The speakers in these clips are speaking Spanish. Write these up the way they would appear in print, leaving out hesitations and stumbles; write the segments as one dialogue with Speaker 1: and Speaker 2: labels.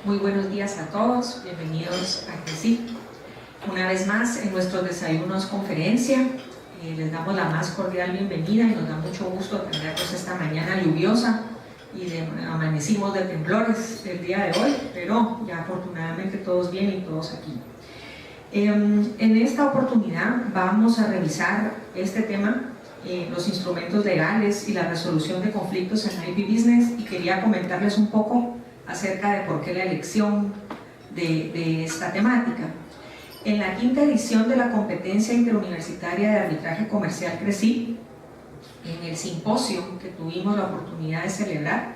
Speaker 1: Muy buenos días a todos, bienvenidos a CRECIC. Una vez más en nuestros desayunos conferencia, les damos la más cordial bienvenida y nos da mucho gusto tenerlos esta mañana lluviosa y amanecimos de temblores el día de hoy, pero ya afortunadamente todos bien y todos aquí. En esta oportunidad vamos a revisar este tema, los instrumentos legales y la resolución de conflictos en IP Business, y quería comentarles un poco acerca de por qué la elección de esta temática. En la quinta edición de la competencia interuniversitaria de arbitraje comercial CRECIC, en el simposio que tuvimos la oportunidad de celebrar,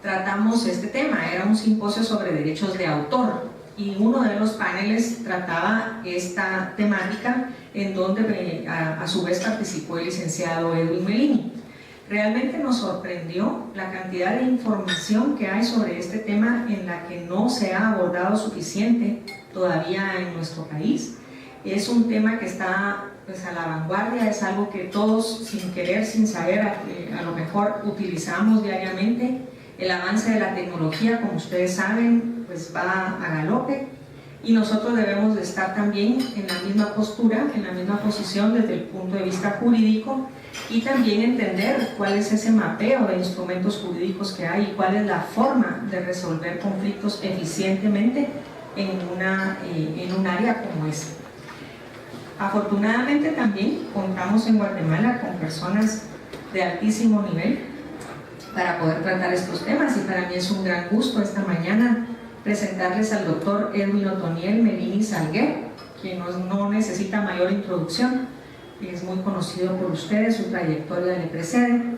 Speaker 1: tratamos este tema. Era un simposio sobre derechos de autor y uno de los paneles trataba esta temática, en donde a su vez participó el licenciado Edwin Melini. Realmente nos sorprendió la cantidad de información que hay sobre este tema, en la que no se ha abordado suficiente todavía en nuestro país. Es un tema que está a la vanguardia, es algo que todos, sin querer, sin saber, a lo mejor utilizamos diariamente. El avance de la tecnología, como ustedes saben, pues va a galope, y nosotros debemos de estar también en la misma postura, en la misma posición desde el punto de vista jurídico, y también entender cuál es ese mapeo de instrumentos jurídicos que hay y cuál es la forma de resolver conflictos eficientemente en un área como esta. Afortunadamente también contamos en Guatemala con personas de altísimo nivel para poder tratar estos temas, y para mí es un gran gusto esta mañana presentarles al doctor Edwin Otoniel Melini Salguer, quien no necesita mayor introducción, es muy conocido por ustedes, su trayectoria le precede.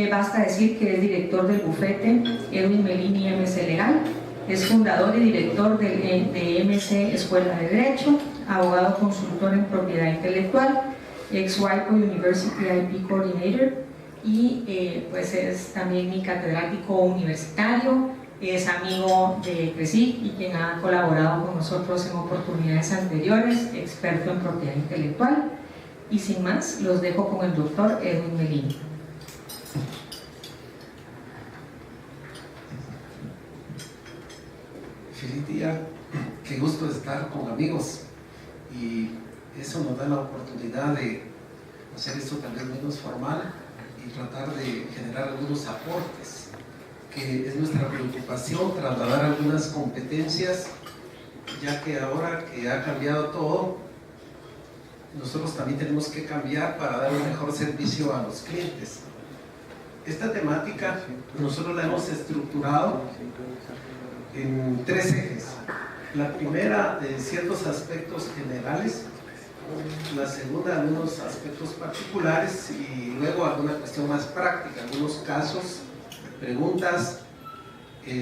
Speaker 1: Basta decir que es director del bufete Edwin Melini MC Legal, es fundador y director de MC Escuela de Derecho, abogado consultor en propiedad intelectual, ex WIPO University IP Coordinator, y pues es también mi catedrático universitario, es amigo de CRECIC y quien ha colaborado con nosotros en oportunidades anteriores, experto en propiedad intelectual. Y sin más, los dejo con el doctor Edwin Melini.
Speaker 2: Feliz día, qué gusto estar con amigos, y eso nos da la oportunidad de hacer esto tal vez menos formal y tratar de generar algunos aportes, que es nuestra preocupación, trasladar algunas competencias, ya que ahora que ha cambiado todo, nosotros también tenemos que cambiar para dar un mejor servicio a los clientes. Esta temática nosotros la hemos estructurado en tres ejes. La primera, de ciertos aspectos generales; la segunda, algunos aspectos particulares; y luego alguna cuestión más práctica, algunos casos, preguntas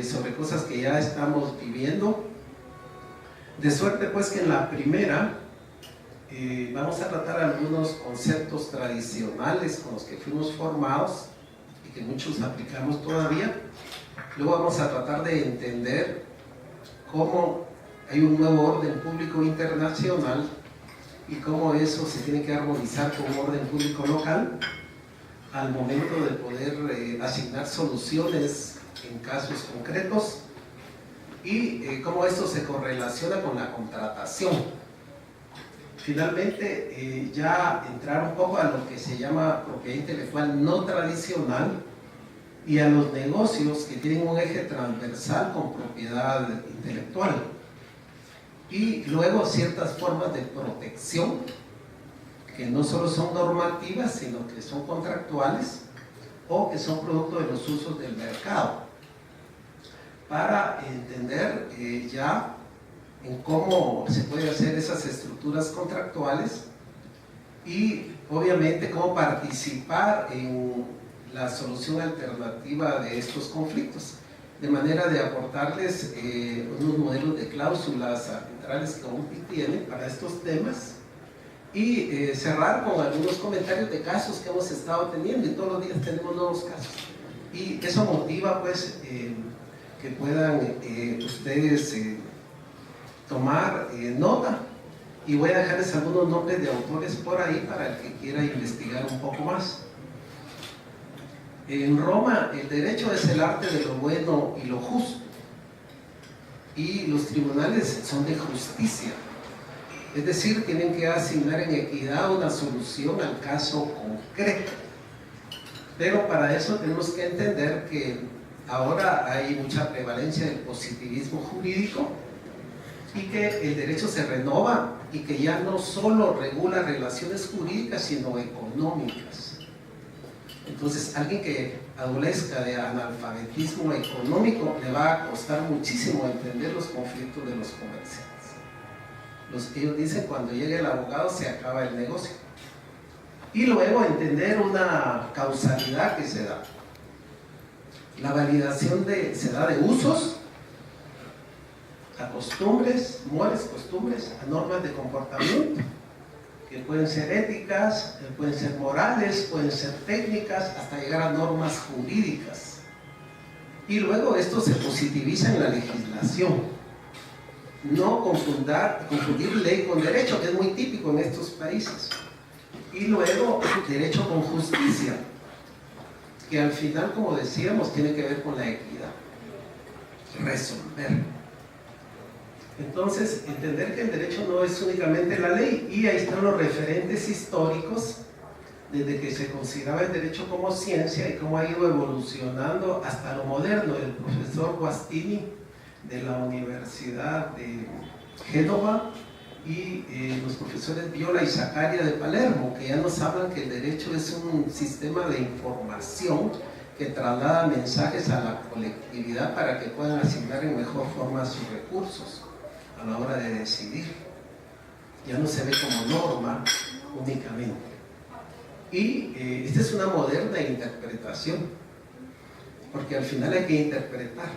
Speaker 2: sobre cosas que ya estamos viviendo. De suerte pues que en la primera vamos a tratar algunos conceptos tradicionales con los que fuimos formados y que muchos aplicamos todavía. Luego vamos a tratar de entender cómo hay un nuevo orden público internacional y cómo eso se tiene que armonizar con un orden público local al momento de poder asignar soluciones en casos concretos, y cómo esto se correlaciona con la contratación. Finalmente, ya entrar un poco a lo que se llama propiedad intelectual no tradicional y a los negocios que tienen un eje transversal con propiedad intelectual, y luego ciertas formas de protección que no solo son normativas, sino que son contractuales o que son producto de los usos del mercado, para entender ya en cómo se pueden hacer esas estructuras contractuales, y obviamente cómo participar en la solución alternativa de estos conflictos, de manera de aportarles unos modelos de cláusulas arbitrales que OMPI tiene para estos temas, y cerrar con algunos comentarios de casos que hemos estado teniendo, y todos los días tenemos nuevos casos, y eso motiva pues que puedan ustedes tomar nota, y voy a dejarles algunos nombres de autores por ahí para el que quiera investigar un poco más. En Roma, el derecho es el arte de lo bueno y lo justo. y los tribunales son de justicia. Es decir, tienen que asignar en equidad una solución al caso concreto. Pero para eso tenemos que entender que ahora hay mucha prevalencia del positivismo jurídico y que el derecho se renova y que ya no solo regula relaciones jurídicas, sino económicas. Entonces, alguien que adolezca de analfabetismo económico le va a costar muchísimo entender los conflictos de los comerciantes. Ellos dicen, cuando llegue el abogado se acaba el negocio. Y luego entender una causalidad que se da. La validación se da de usos a costumbres, costumbres, a normas de comportamiento, que pueden ser éticas, pueden ser morales, pueden ser técnicas, hasta llegar a normas jurídicas. Y luego esto se positiviza en la legislación. No confundir ley con derecho, que es muy típico en estos países. Y luego derecho con justicia, que al final, como decíamos, tiene que ver con la equidad, resolver. Entonces, entender que el derecho no es únicamente la ley, y ahí están los referentes históricos desde que se consideraba el derecho como ciencia y cómo ha ido evolucionando hasta lo moderno. El profesor Guastini de la Universidad de Génova y los profesores Viola y Zaccaria de Palermo, que ya nos hablan que el derecho es un sistema de información que traslada mensajes a la colectividad para que puedan asignar en mejor forma sus recursos a la hora de decidir. Ya no se ve como norma únicamente. Y esta es una moderna interpretación, porque al final hay que interpretar,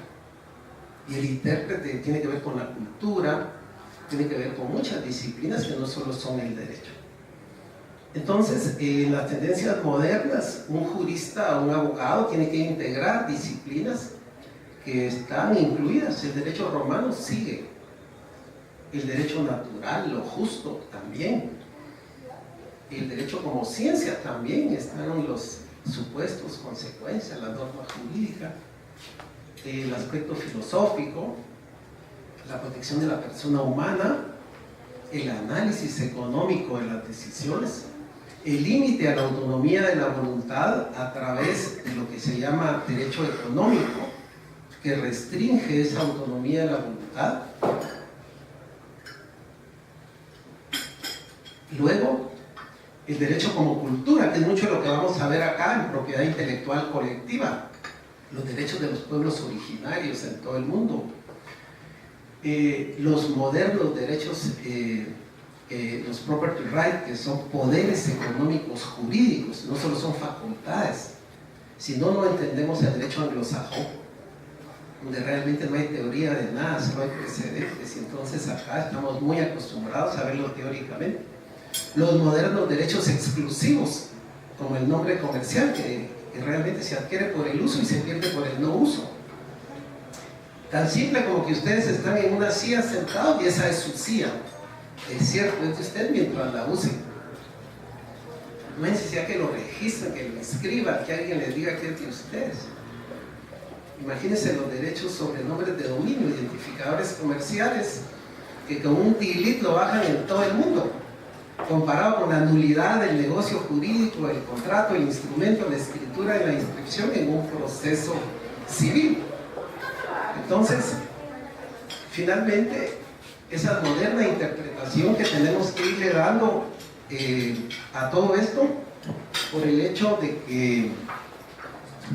Speaker 2: y el intérprete tiene que ver con la cultura, tiene que ver con muchas disciplinas que no solo son el derecho. Entonces, en las tendencias modernas, un jurista o un abogado tiene que integrar disciplinas que están incluidas. El derecho romano sigue, el derecho natural, lo justo también, el derecho como ciencia también, están los supuestos, consecuencias, la norma jurídica, el aspecto filosófico, la protección de la persona humana, el análisis económico de las decisiones, el límite a la autonomía de la voluntad a través de lo que se llama derecho económico, que restringe esa autonomía de la voluntad. Luego, el derecho como cultura, que es mucho lo que vamos a ver acá en propiedad intelectual colectiva, los derechos de los pueblos originarios en todo el mundo, los modernos derechos, los property rights, que son poderes económicos jurídicos, no solo son facultades. Si no, no entendemos el derecho anglosajón, donde realmente no hay teoría de nada, solo hay precedentes, y entonces acá estamos muy acostumbrados a verlo teóricamente. Los modernos derechos exclusivos, como el nombre comercial, que realmente se adquiere por el uso y se pierde por el no uso. Tan simple como que ustedes están en una silla sentados y esa es su silla. Es cierto, es de usted mientras la usen. No hay necesidad que lo registren, que lo escriban, que alguien les diga que es de ustedes. Imagínense los derechos sobre nombres de dominio, identificadores comerciales, que con un delete lo bajan en todo el mundo, comparado con la nulidad del negocio jurídico, el contrato, el instrumento, la escritura y la inscripción en un proceso civil. Entonces, finalmente, esa moderna interpretación que tenemos que irle dando a todo esto, por el hecho de que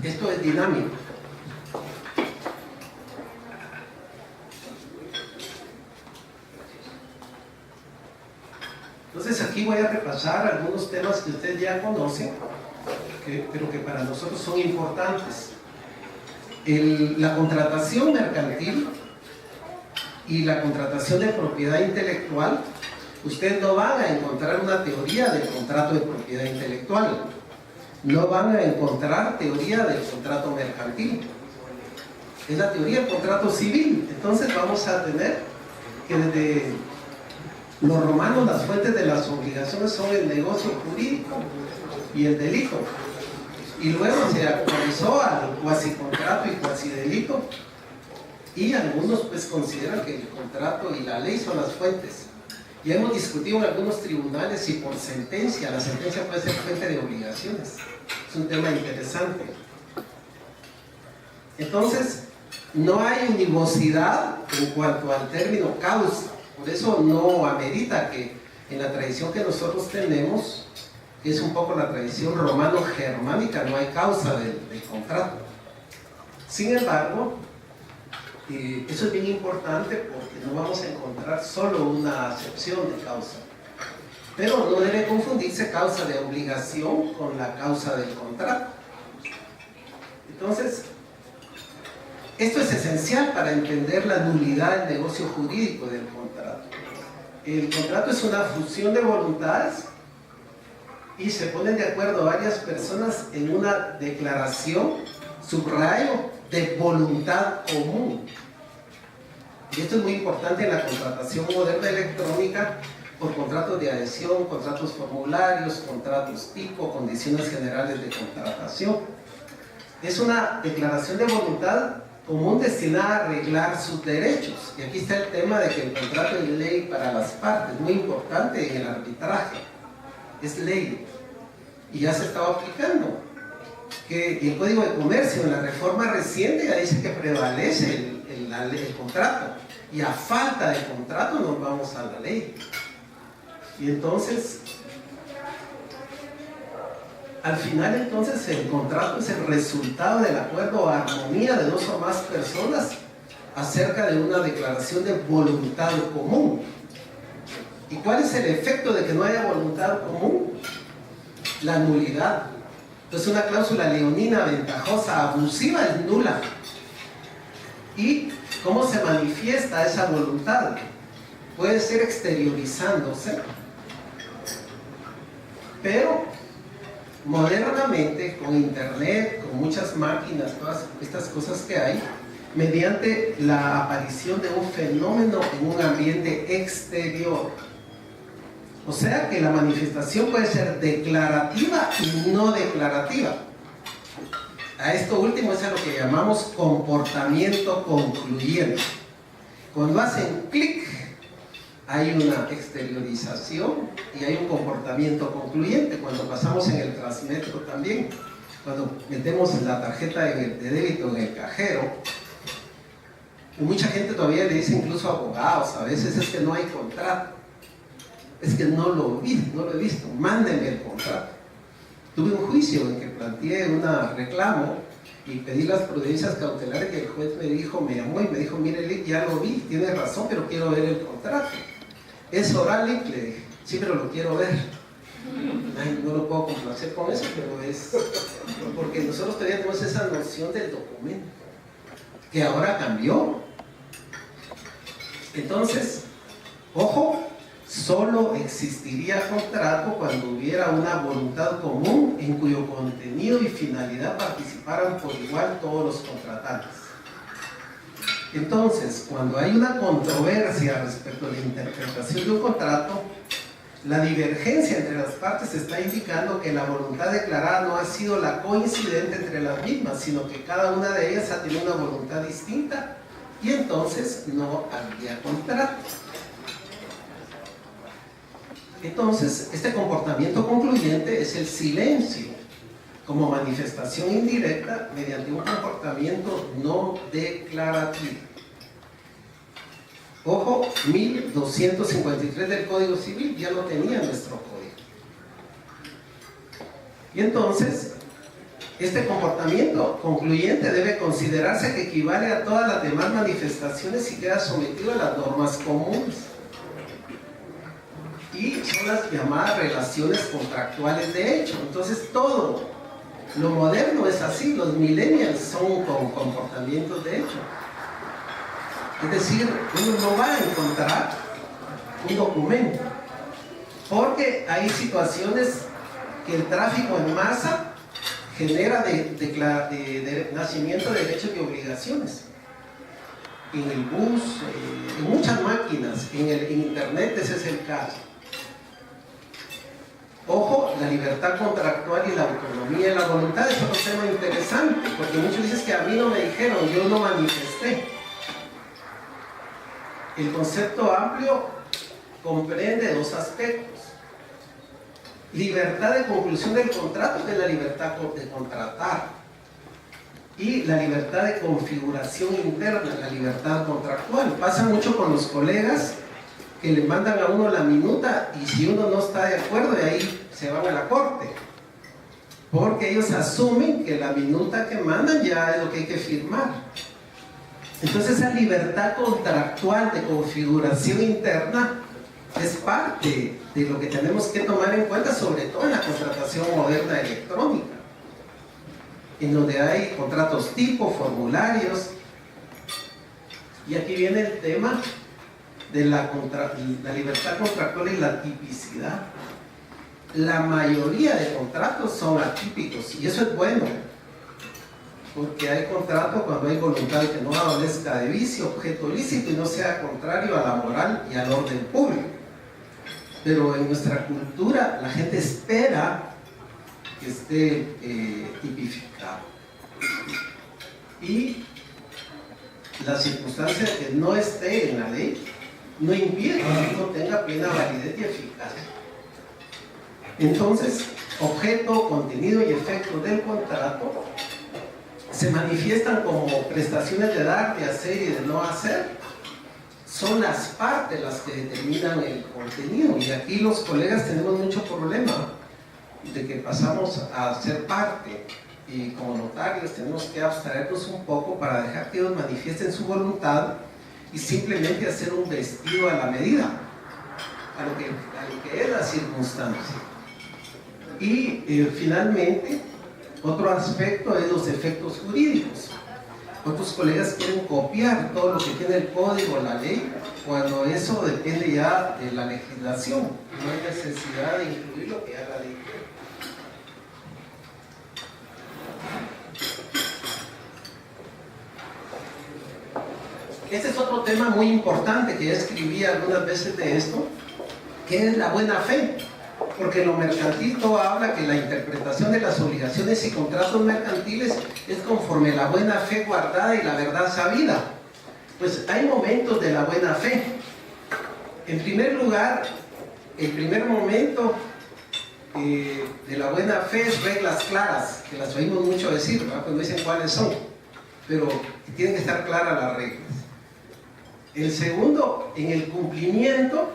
Speaker 2: esto es dinámico. Entonces aquí voy a repasar algunos temas que ustedes ya conocen, pero que para nosotros son importantes. La contratación mercantil y la contratación de propiedad intelectual, ustedes no van a encontrar una teoría del contrato de propiedad intelectual, no van a encontrar teoría del contrato mercantil, es la teoría del contrato civil. Entonces vamos a tener que desde los romanos las fuentes de las obligaciones son el negocio jurídico y el delito, y luego se actualizó al cuasicontrato y cuasidelito, y algunos pues consideran que el contrato y la ley son las fuentes. Ya hemos discutido en algunos tribunales si por sentencia, la sentencia puede ser fuente de obligaciones. Es un tema interesante. Entonces, no hay univocidad en cuanto al término causa. Por eso no amerita que en la tradición que nosotros tenemos, que es un poco la tradición romano-germánica, no hay causa del contrato. Sin embargo, eso es bien importante porque no vamos a encontrar solo una acepción de causa. Pero no debe confundirse causa de obligación con la causa del contrato. Entonces, esto es esencial para entender la nulidad del negocio jurídico del contrato. El contrato es una fusión de voluntades y se ponen de acuerdo varias personas en una declaración, subrayo, de voluntad común. Y esto es muy importante en la contratación moderna electrónica por contratos de adhesión, contratos formularios, contratos tipo, condiciones generales de contratación. Es una declaración de voluntad común destinada a arreglar sus derechos. Y aquí está el tema de que el contrato es ley para las partes, muy importante en el arbitraje. Es ley. Y ya se estaba aplicando. Que el Código de Comercio en la reforma reciente ya dice que prevalece el contrato, y a falta de contrato nos vamos a la ley. Y entonces al final entonces el contrato es el resultado del acuerdo o armonía de dos o más personas acerca de una declaración de voluntad común. ¿Y cuál es el efecto de que no haya voluntad común? La nulidad. Entonces una cláusula leonina ventajosa, abusiva, es nula. ¿Y cómo se manifiesta esa voluntad? Puede ser exteriorizándose, pero modernamente, con internet, con muchas máquinas, todas estas cosas que hay, mediante la aparición de un fenómeno en un ambiente exterior. O sea que la manifestación puede ser declarativa y no declarativa. A esto último es a lo que llamamos comportamiento concluyente. Cuando hacen clic, hay una exteriorización y hay un comportamiento concluyente. Cuando pasamos en el Transmetro también, cuando metemos la tarjeta de débito en el cajero, y mucha gente todavía le dice, incluso abogados, a veces es que no hay contrato. Es que no lo he visto, mándenme el contrato. Tuve un juicio en que planteé un reclamo y pedí las prudencias cautelares, y el juez me llamó y me dijo, mire, Lick, ya lo vi, tiene razón, pero quiero ver el contrato. ¿Es oral, Lick? Le dije, sí, pero lo quiero ver. Ay, no lo puedo complacer con eso, pero es porque nosotros todavía tenemos esa noción del documento, que ahora cambió. Entonces, ojo, solo existiría contrato cuando hubiera una voluntad común en cuyo contenido y finalidad participaran por igual todos los contratantes. Entonces, cuando hay una controversia respecto a la interpretación de un contrato, la divergencia entre las partes está indicando que la voluntad declarada no ha sido la coincidente entre las mismas, sino que cada una de ellas ha tenido una voluntad distinta, y entonces no habría contrato. Entonces, este comportamiento concluyente es el silencio como manifestación indirecta mediante un comportamiento no declarativo. Ojo, 1253 del Código Civil ya lo tenía nuestro código. Y entonces, este comportamiento concluyente debe considerarse que equivale a todas las demás manifestaciones y queda sometido a las normas comunes. Y son las llamadas relaciones contractuales de hecho. Entonces todo lo moderno es así, los millennials son con comportamientos de hecho. Es decir, uno no va a encontrar un documento, porque hay situaciones que el tráfico en masa genera de nacimiento de derechos y obligaciones. En el bus, en muchas máquinas, en internet ese es el caso. Ojo, la libertad contractual y la autonomía y la voluntad es otro tema interesante, porque muchos dicen que a mí no me dijeron, yo no manifesté. El concepto amplio comprende dos aspectos: libertad de conclusión del contrato, que es la libertad de contratar, y la libertad de configuración interna, la libertad contractual. Pasa mucho con los colegas que le mandan a uno la minuta y si uno no está de acuerdo, de ahí se van a la corte, porque ellos asumen que la minuta que mandan ya es lo que hay que firmar. Entonces esa libertad contractual de configuración interna es parte de lo que tenemos que tomar en cuenta, sobre todo en la contratación moderna electrónica, en donde hay contratos tipo, formularios. Y aquí viene el tema de la libertad contractual y la tipicidad. La mayoría de contratos son atípicos y eso es bueno, porque hay contratos cuando hay voluntad de que no adolezca de vicio, objeto ilícito y no sea contrario a la moral y al orden público. Pero en nuestra cultura la gente espera que esté tipificado, y la circunstancia de que no esté en la ley no impide que no tenga plena validez y eficacia. Entonces, objeto, contenido y efecto del contrato se manifiestan como prestaciones de dar, de hacer y de no hacer. Son las partes las que determinan el contenido, y aquí los colegas tenemos mucho problema de que pasamos a ser parte, y como notarios tenemos que abstraernos un poco para dejar que ellos manifiesten su voluntad y simplemente hacer un vestido a la medida, a lo que es la circunstancia. Y finalmente, otro aspecto es los efectos jurídicos. Otros colegas quieren copiar todo lo que tiene el código, la ley, cuando eso depende ya de la legislación. No hay necesidad de incluir lo que ya la ley quiere. Este es otro tema muy importante que ya escribí algunas veces de esto, que es la buena fe. Porque lo mercantil todo habla que la interpretación de las obligaciones y contratos mercantiles es conforme la buena fe guardada y la verdad sabida. Pues hay momentos de la buena fe. En primer lugar, el primer momento de la buena fe es reglas claras, que las oímos mucho decir, ¿verdad? Pues no dicen cuáles son, pero tienen que estar claras las reglas. El segundo, en el cumplimiento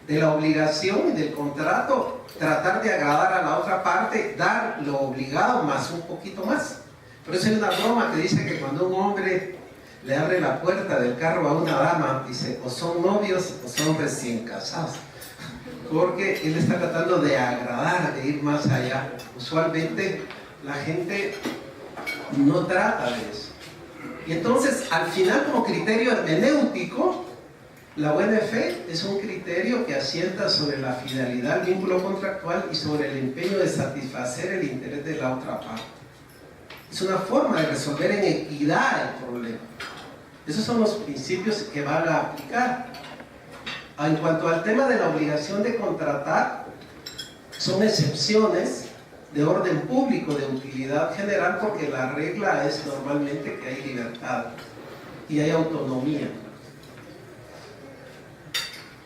Speaker 2: de la obligación y del contrato, tratar de agradar a la otra parte, dar lo obligado más un poquito más. Por eso hay una broma que dice que cuando un hombre le abre la puerta del carro a una dama, dice, o son novios o son recién casados, porque él está tratando de agradar, de ir más allá. Usualmente la gente no trata de eso. Y entonces, al final, como criterio hermenéutico, la buena fe es un criterio que asienta sobre la fidelidad al vínculo contractual y sobre el empeño de satisfacer el interés de la otra parte. Es una forma de resolver en equidad el problema. Esos son los principios que van a aplicar. En cuanto al tema de la obligación de contratar, son excepciones de orden público, de utilidad general, porque la regla es normalmente que hay libertad y hay autonomía.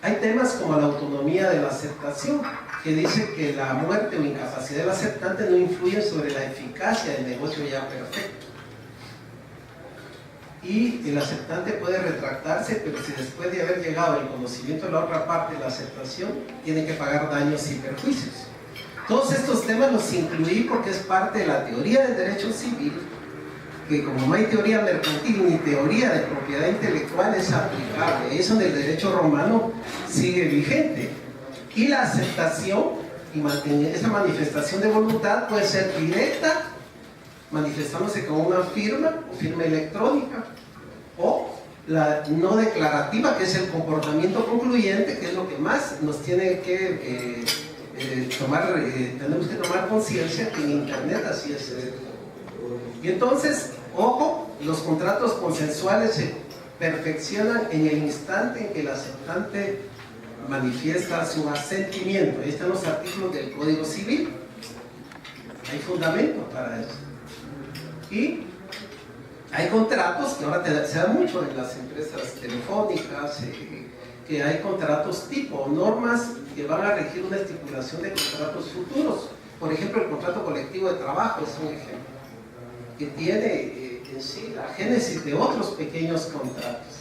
Speaker 2: Hay temas como la autonomía de la aceptación, que dice que la muerte o incapacidad del aceptante no influye sobre la eficacia del negocio ya perfecto. Y el aceptante puede retractarse, pero si después de haber llegado al conocimiento de la otra parte, la aceptación, tiene que pagar daños y perjuicios. Todos estos temas los incluí porque es parte de la teoría del derecho civil, que como no hay teoría mercantil ni teoría de propiedad intelectual, es aplicable. Eso en el derecho romano sigue vigente. Y la aceptación y esa manifestación de voluntad puede ser directa, manifestándose con una firma o firma electrónica, o la no declarativa, que es el comportamiento concluyente, que es lo que más nos tiene que tenemos que tomar conciencia, que en internet así es. Y entonces, ojo, los contratos consensuales se perfeccionan en el instante en que el aceptante manifiesta su asentimiento. Ahí están los artículos del Código Civil. Hay fundamento para eso. Y hay contratos que ahora se dan mucho en las empresas telefónicas, que hay contratos tipo, normas que van a regir una estipulación de contratos futuros. Por ejemplo, el contrato colectivo de trabajo es un ejemplo, que tiene en sí la génesis de otros pequeños contratos.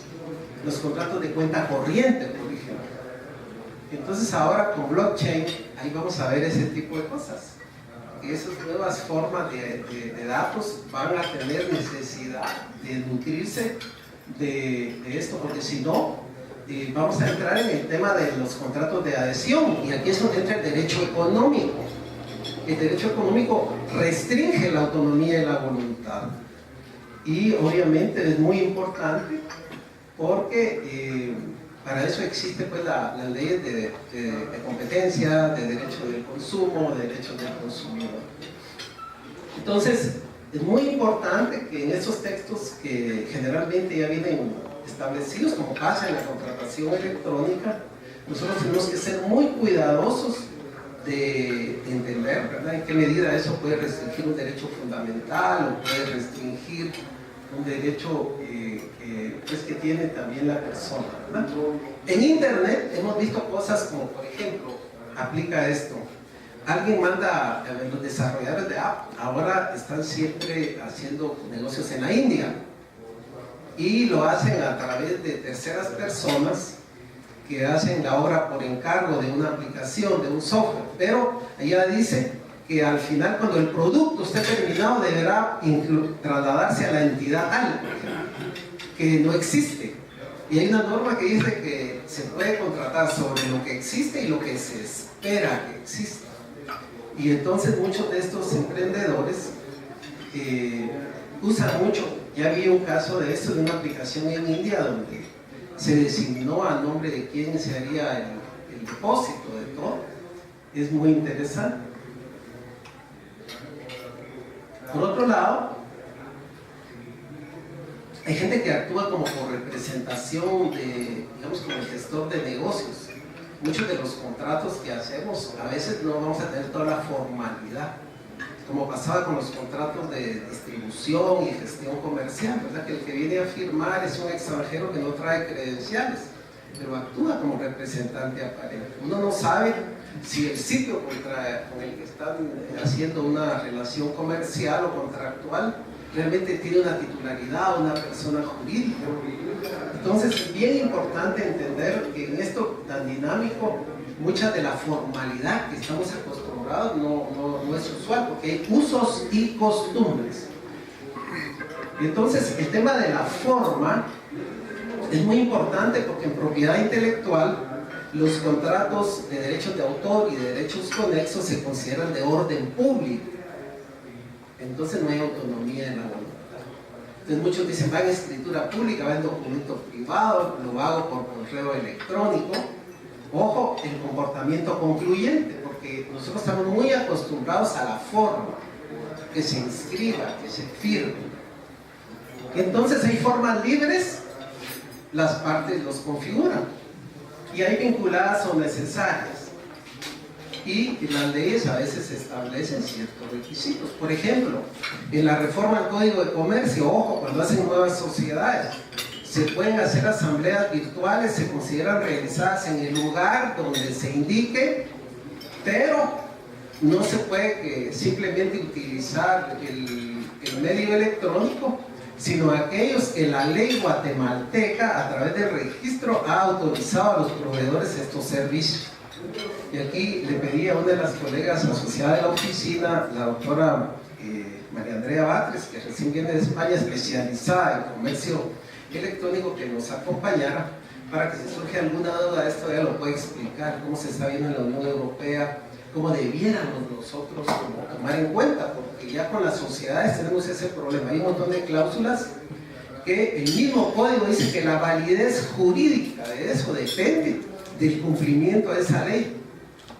Speaker 2: Los contratos de cuenta corriente, por ejemplo. Entonces ahora con blockchain, ahí vamos a ver ese tipo de cosas. Esas nuevas formas de datos van a tener necesidad de nutrirse de esto, porque si no, vamos a entrar en el tema de los contratos de adhesión, y aquí es donde entra el derecho económico. El derecho económico restringe la autonomía y la voluntad, y obviamente es muy importante porque para eso existe pues las leyes de competencia, de derecho del consumo, de derechos del consumidor. Entonces es muy importante que en esos textos que generalmente ya vienen establecidos, como pasa en la contratación electrónica, nosotros tenemos que ser muy cuidadosos de entender, ¿verdad?, en qué medida eso puede restringir un derecho fundamental o puede restringir un derecho pues que tiene también la persona, ¿verdad? En internet hemos visto cosas como, por ejemplo, aplica esto: alguien manda, los desarrolladores de app ahora están siempre haciendo negocios en la India y lo hacen a través de terceras personas que hacen la obra por encargo de una aplicación, de un software, pero ella dice que al final, cuando el producto esté terminado, deberá trasladarse a la entidad tal, que no existe. Y hay una norma que dice que se puede contratar sobre lo que existe y lo que se espera que exista. Y entonces muchos de estos emprendedores usan mucho. Ya vi un caso de esto, de una aplicación en India donde se designó a nombre de quién se haría el depósito de todo. Es muy interesante. Por otro lado, hay gente que actúa como por representación de, digamos, como el gestor de negocios. Muchos de los contratos que hacemos, a veces no vamos a tener toda la formalidad, como pasaba con los contratos de distribución y gestión comercial, ¿verdad? Que el que viene a firmar es un extranjero que no trae credenciales, pero actúa como representante aparente. Uno no sabe si el sitio con el que están haciendo una relación comercial o contractual realmente tiene una titularidad o una persona jurídica. Entonces es bien importante entender que en esto tan dinámico, mucha de la formalidad que estamos acostumbrados no es usual, porque hay usos y costumbres. Entonces el tema de la forma es muy importante, porque en propiedad intelectual los contratos de derechos de autor y de derechos conexos se consideran de orden público. Entonces no hay autonomía en la voluntad. Entonces muchos dicen, va en escritura pública, va en documento privado, lo hago por correo electrónico. Ojo, el comportamiento concluyente, porque nosotros estamos muy acostumbrados a la forma, que se inscriba, que se firme. Entonces hay formas libres, las partes los configuran, y hay vinculadas o necesarias. Y las leyes a veces establecen ciertos requisitos. Por ejemplo, en la reforma al Código de Comercio, ojo, cuando hacen nuevas sociedades, se pueden hacer asambleas virtuales, se consideran realizadas en el lugar donde se indique, pero no se puede simplemente utilizar el medio electrónico, sino aquellos que la ley guatemalteca, a través del registro, ha autorizado a los proveedores estos servicios. Y aquí le pedí a una de las colegas asociadas de la oficina, la doctora María Andrea Batres, que recién viene de España, especializada en comercio electrónico, que nos acompañara, para que si surge alguna duda de esto, ella lo puede explicar, cómo se está viendo en la Unión Europea, cómo debiéramos nosotros tomar en cuenta, porque ya con las sociedades tenemos ese problema. Hay un montón de cláusulas que el mismo código dice que la validez jurídica de eso depende del cumplimiento de esa ley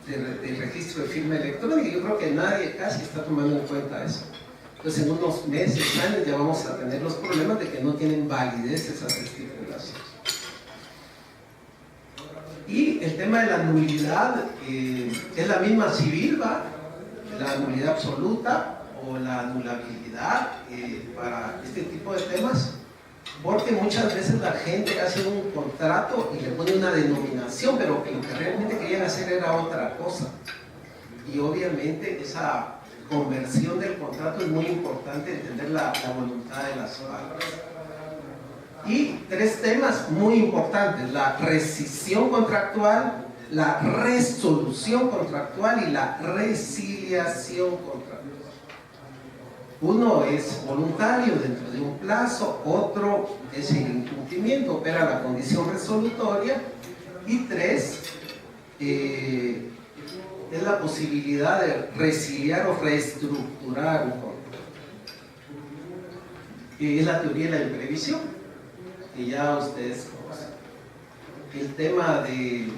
Speaker 2: del registro de firma electrónica. Yo creo que nadie casi está tomando en cuenta eso. Entonces en unos meses, años, ya vamos a tener los problemas de que no tienen validez esas estipulaciones. Y el tema de la nulidad es la misma civil, ¿va? La nulidad absoluta o la anulabilidad para este tipo de temas, porque muchas veces la gente hace un contrato y le pone una denominación, pero que lo que realmente querían hacer era otra cosa. Y obviamente esa conversión del contrato es muy importante, entender la voluntad de las partes. Y 3 temas muy importantes: la rescisión contractual, la resolución contractual y la resiliación contractual. Uno es voluntario dentro de un plazo, otro es el incumplimiento, opera la condición resolutoria, y 3 es la posibilidad de resiliar o reestructurar un contrato. Es la teoría de la imprevisión, que ya ustedes conocen. El tema de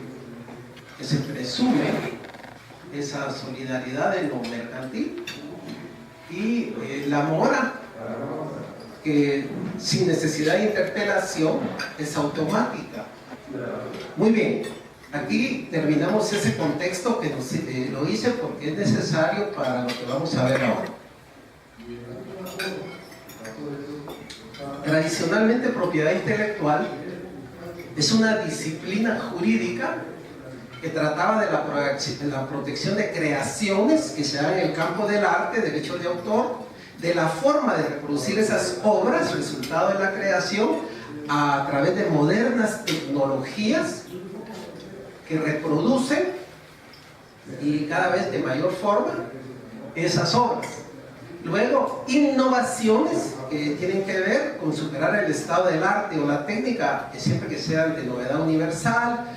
Speaker 2: que se presume esa solidaridad en lo mercantil, y la mora, que sin necesidad de interpelación es automática. Muy bien, aquí terminamos ese contexto que lo hice porque es necesario para lo que vamos a ver ahora. Tradicionalmente, propiedad intelectual es una disciplina jurídica que trataba de la protección de creaciones que se dan en el campo del arte, derechos de autor, de la forma de reproducir esas obras, resultado de la creación, a través de modernas tecnologías que reproducen y cada vez de mayor forma esas obras. Luego, innovaciones que tienen que ver con superar el estado del arte o la técnica, siempre que sean de novedad universal,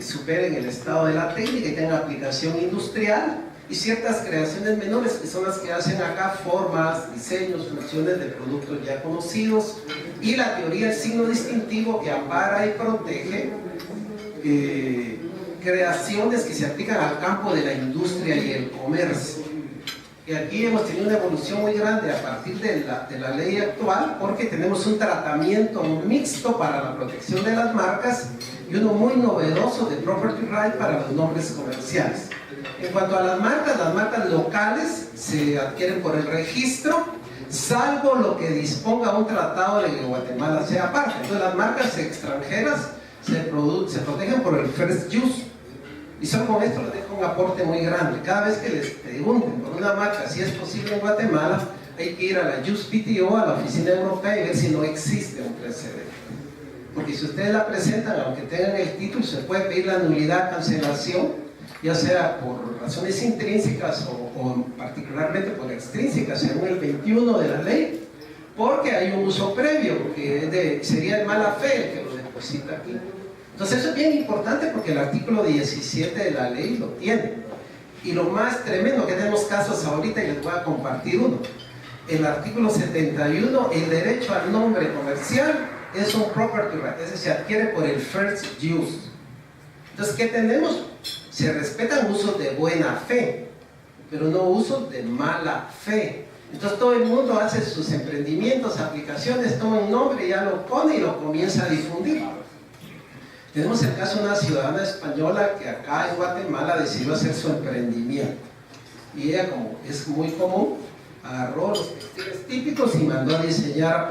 Speaker 2: superen el estado de la técnica y tengan aplicación industrial, y ciertas creaciones menores que son las que hacen acá formas, diseños, funciones de productos ya conocidos, y la teoría del signo distintivo, que ampara y protege creaciones que se aplican al campo de la industria y el comercio. Y aquí hemos tenido una evolución muy grande a partir de la ley actual, porque tenemos un tratamiento mixto para la protección de las marcas y uno muy novedoso de property right para los nombres comerciales. En cuanto a las marcas locales se adquieren por el registro, salvo lo que disponga un tratado de que Guatemala sea parte. Entonces las marcas extranjeras se protegen por el first use. Y solo con esto les dejo un aporte muy grande. Cada vez que les pregunten por una marca si es posible en Guatemala, hay que ir a la USPTO, a la oficina europea, y ver si no existe un precedente. Porque si ustedes la presentan, aunque tengan el título, se puede pedir la nulidad, cancelación, ya sea por razones intrínsecas o particularmente por extrínsecas, según el 21 de la ley, porque hay un uso previo, que sería de mala fe el que lo deposita aquí. Entonces eso es bien importante porque el artículo 17 de la ley lo tiene. Y lo más tremendo, que tenemos casos ahorita y les voy a compartir uno. El artículo 71, el derecho al nombre comercial es un property right, ese se adquiere por el first use. Entonces, ¿qué tenemos? Se respetan usos de buena fe, pero no usos de mala fe. Entonces todo el mundo hace sus emprendimientos, aplicaciones, toma un nombre y ya lo pone y lo comienza a difundir. Tenemos el caso de una ciudadana española que acá en Guatemala decidió hacer su emprendimiento. Y ella, como es muy común, agarró los textiles típicos y mandó a diseñar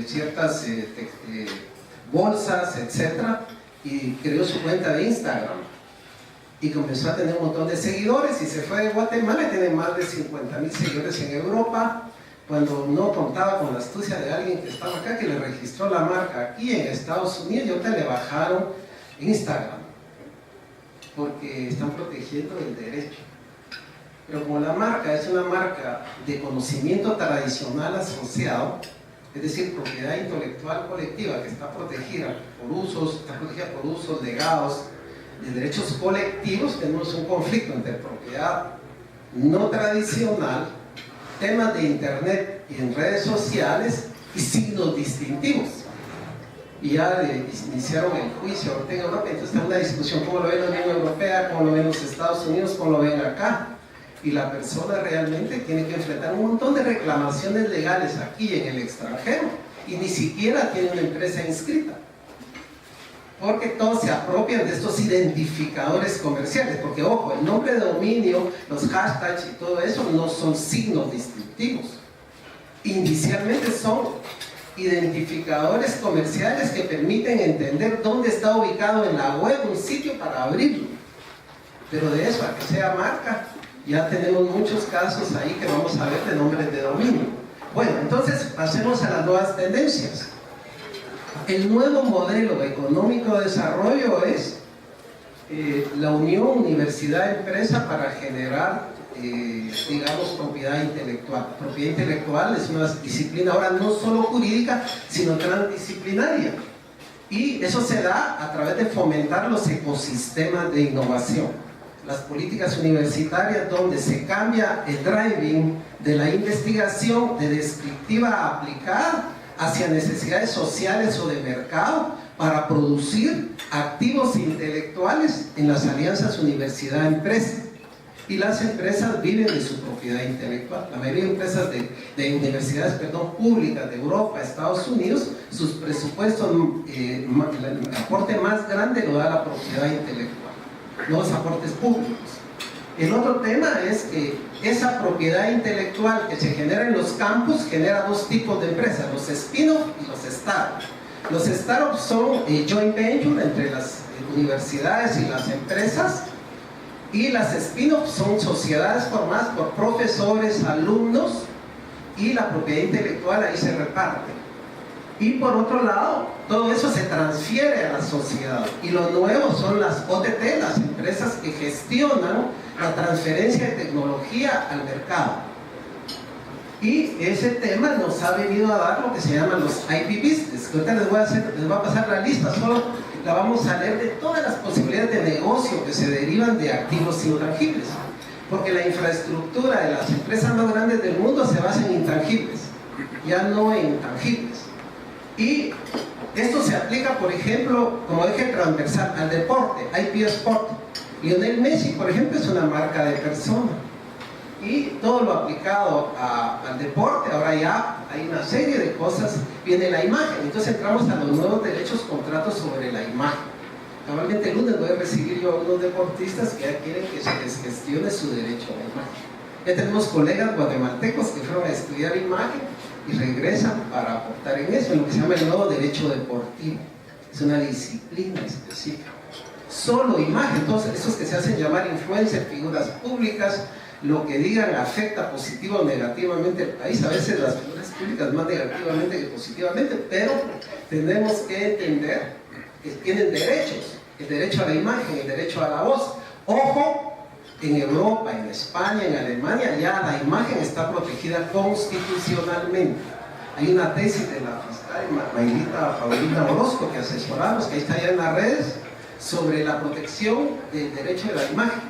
Speaker 2: ciertas bolsas, etc. Y creó su cuenta de Instagram. Y comenzó a tener un montón de seguidores y se fue de Guatemala y tiene más de 50,000 seguidores en Europa. Cuando no contaba con la astucia de alguien que estaba acá, que le registró la marca aquí en Estados Unidos, y ahorita le bajaron Instagram, porque están protegiendo el derecho. Pero como la marca es una marca de conocimiento tradicional asociado, es decir, propiedad intelectual colectiva que está protegida por usos legados de derechos colectivos, tenemos un conflicto entre propiedad no tradicional, temas de internet y en redes sociales y signos distintivos. Y ya iniciaron el juicio ahorita en Europa, entonces está una discusión: cómo lo ven la Unión Europea, cómo lo ven los Estados Unidos, cómo lo ven acá. Y la persona realmente tiene que enfrentar un montón de reclamaciones legales aquí en el extranjero y ni siquiera tiene una empresa inscrita, porque todos se apropian de estos identificadores comerciales, porque ojo, el nombre de dominio, los hashtags y todo eso no son signos distintivos. Inicialmente son identificadores comerciales que permiten entender dónde está ubicado en la web un sitio para abrirlo. Pero de eso a que sea marca, ya tenemos muchos casos ahí que vamos a ver de nombres de dominio. Bueno, entonces pasemos a las nuevas tendencias. El nuevo modelo económico de desarrollo es la unión universidad-empresa para generar, digamos, propiedad intelectual. Propiedad intelectual es una disciplina ahora no solo jurídica, sino transdisciplinaria. Y eso se da a través de fomentar los ecosistemas de innovación. Las políticas universitarias donde se cambia el driving de la investigación de descriptiva a aplicada hacia necesidades sociales o de mercado para producir activos intelectuales en las alianzas universidad-empresa. Y las empresas viven de su propiedad intelectual. La mayoría de empresas de universidades públicas de Europa, Estados Unidos, sus presupuestos, el aporte más grande lo da la propiedad intelectual, los aportes públicos. El otro tema es que esa propiedad intelectual que se genera en los campus genera dos tipos de empresas, los spin-off y los startups. Los startups son joint venture entre las universidades y las empresas, y las spin-off son sociedades formadas por profesores, alumnos, y la propiedad intelectual ahí se reparte. Y por otro lado, todo eso se transfiere a la sociedad. Y lo nuevo son las OTT, las empresas que gestionan la transferencia de tecnología al mercado. Y ese tema nos ha venido a dar lo que se llaman los IP business, que ahorita les voy a pasar la lista, solo la vamos a leer de todas las posibilidades de negocio que se derivan de activos intangibles. Porque la infraestructura de las empresas más grandes del mundo se basa en intangibles, ya no en intangibles. Y esto se aplica, por ejemplo, como eje transversal al deporte, IP Sport. Lionel Messi, por ejemplo, es una marca de persona. Y todo lo aplicado al deporte, ahora ya hay una serie de cosas, viene la imagen. Entonces entramos a los nuevos derechos, contratos sobre la imagen. Cabalmente el lunes voy a recibir yo a unos deportistas que ya quieren que se les gestione su derecho a la imagen. Ya tenemos colegas guatemaltecos que fueron a estudiar imagen y regresan para aportar en eso, en lo que se llama el nuevo derecho deportivo. Es una disciplina específica. Solo imagen, entonces esos que se hacen llamar influencers, figuras públicas, lo que digan afecta positivo o negativamente al país. A veces las figuras públicas más negativamente que positivamente, pero tenemos que entender que tienen derechos, el derecho a la imagen, el derecho a la voz. Ojo, en Europa, en España, en Alemania, ya la imagen está protegida constitucionalmente. Hay una tesis de la fiscal Maylita Paulina Orozco que asesoramos, que ahí está ya en las redes, sobre la protección del derecho de la imagen,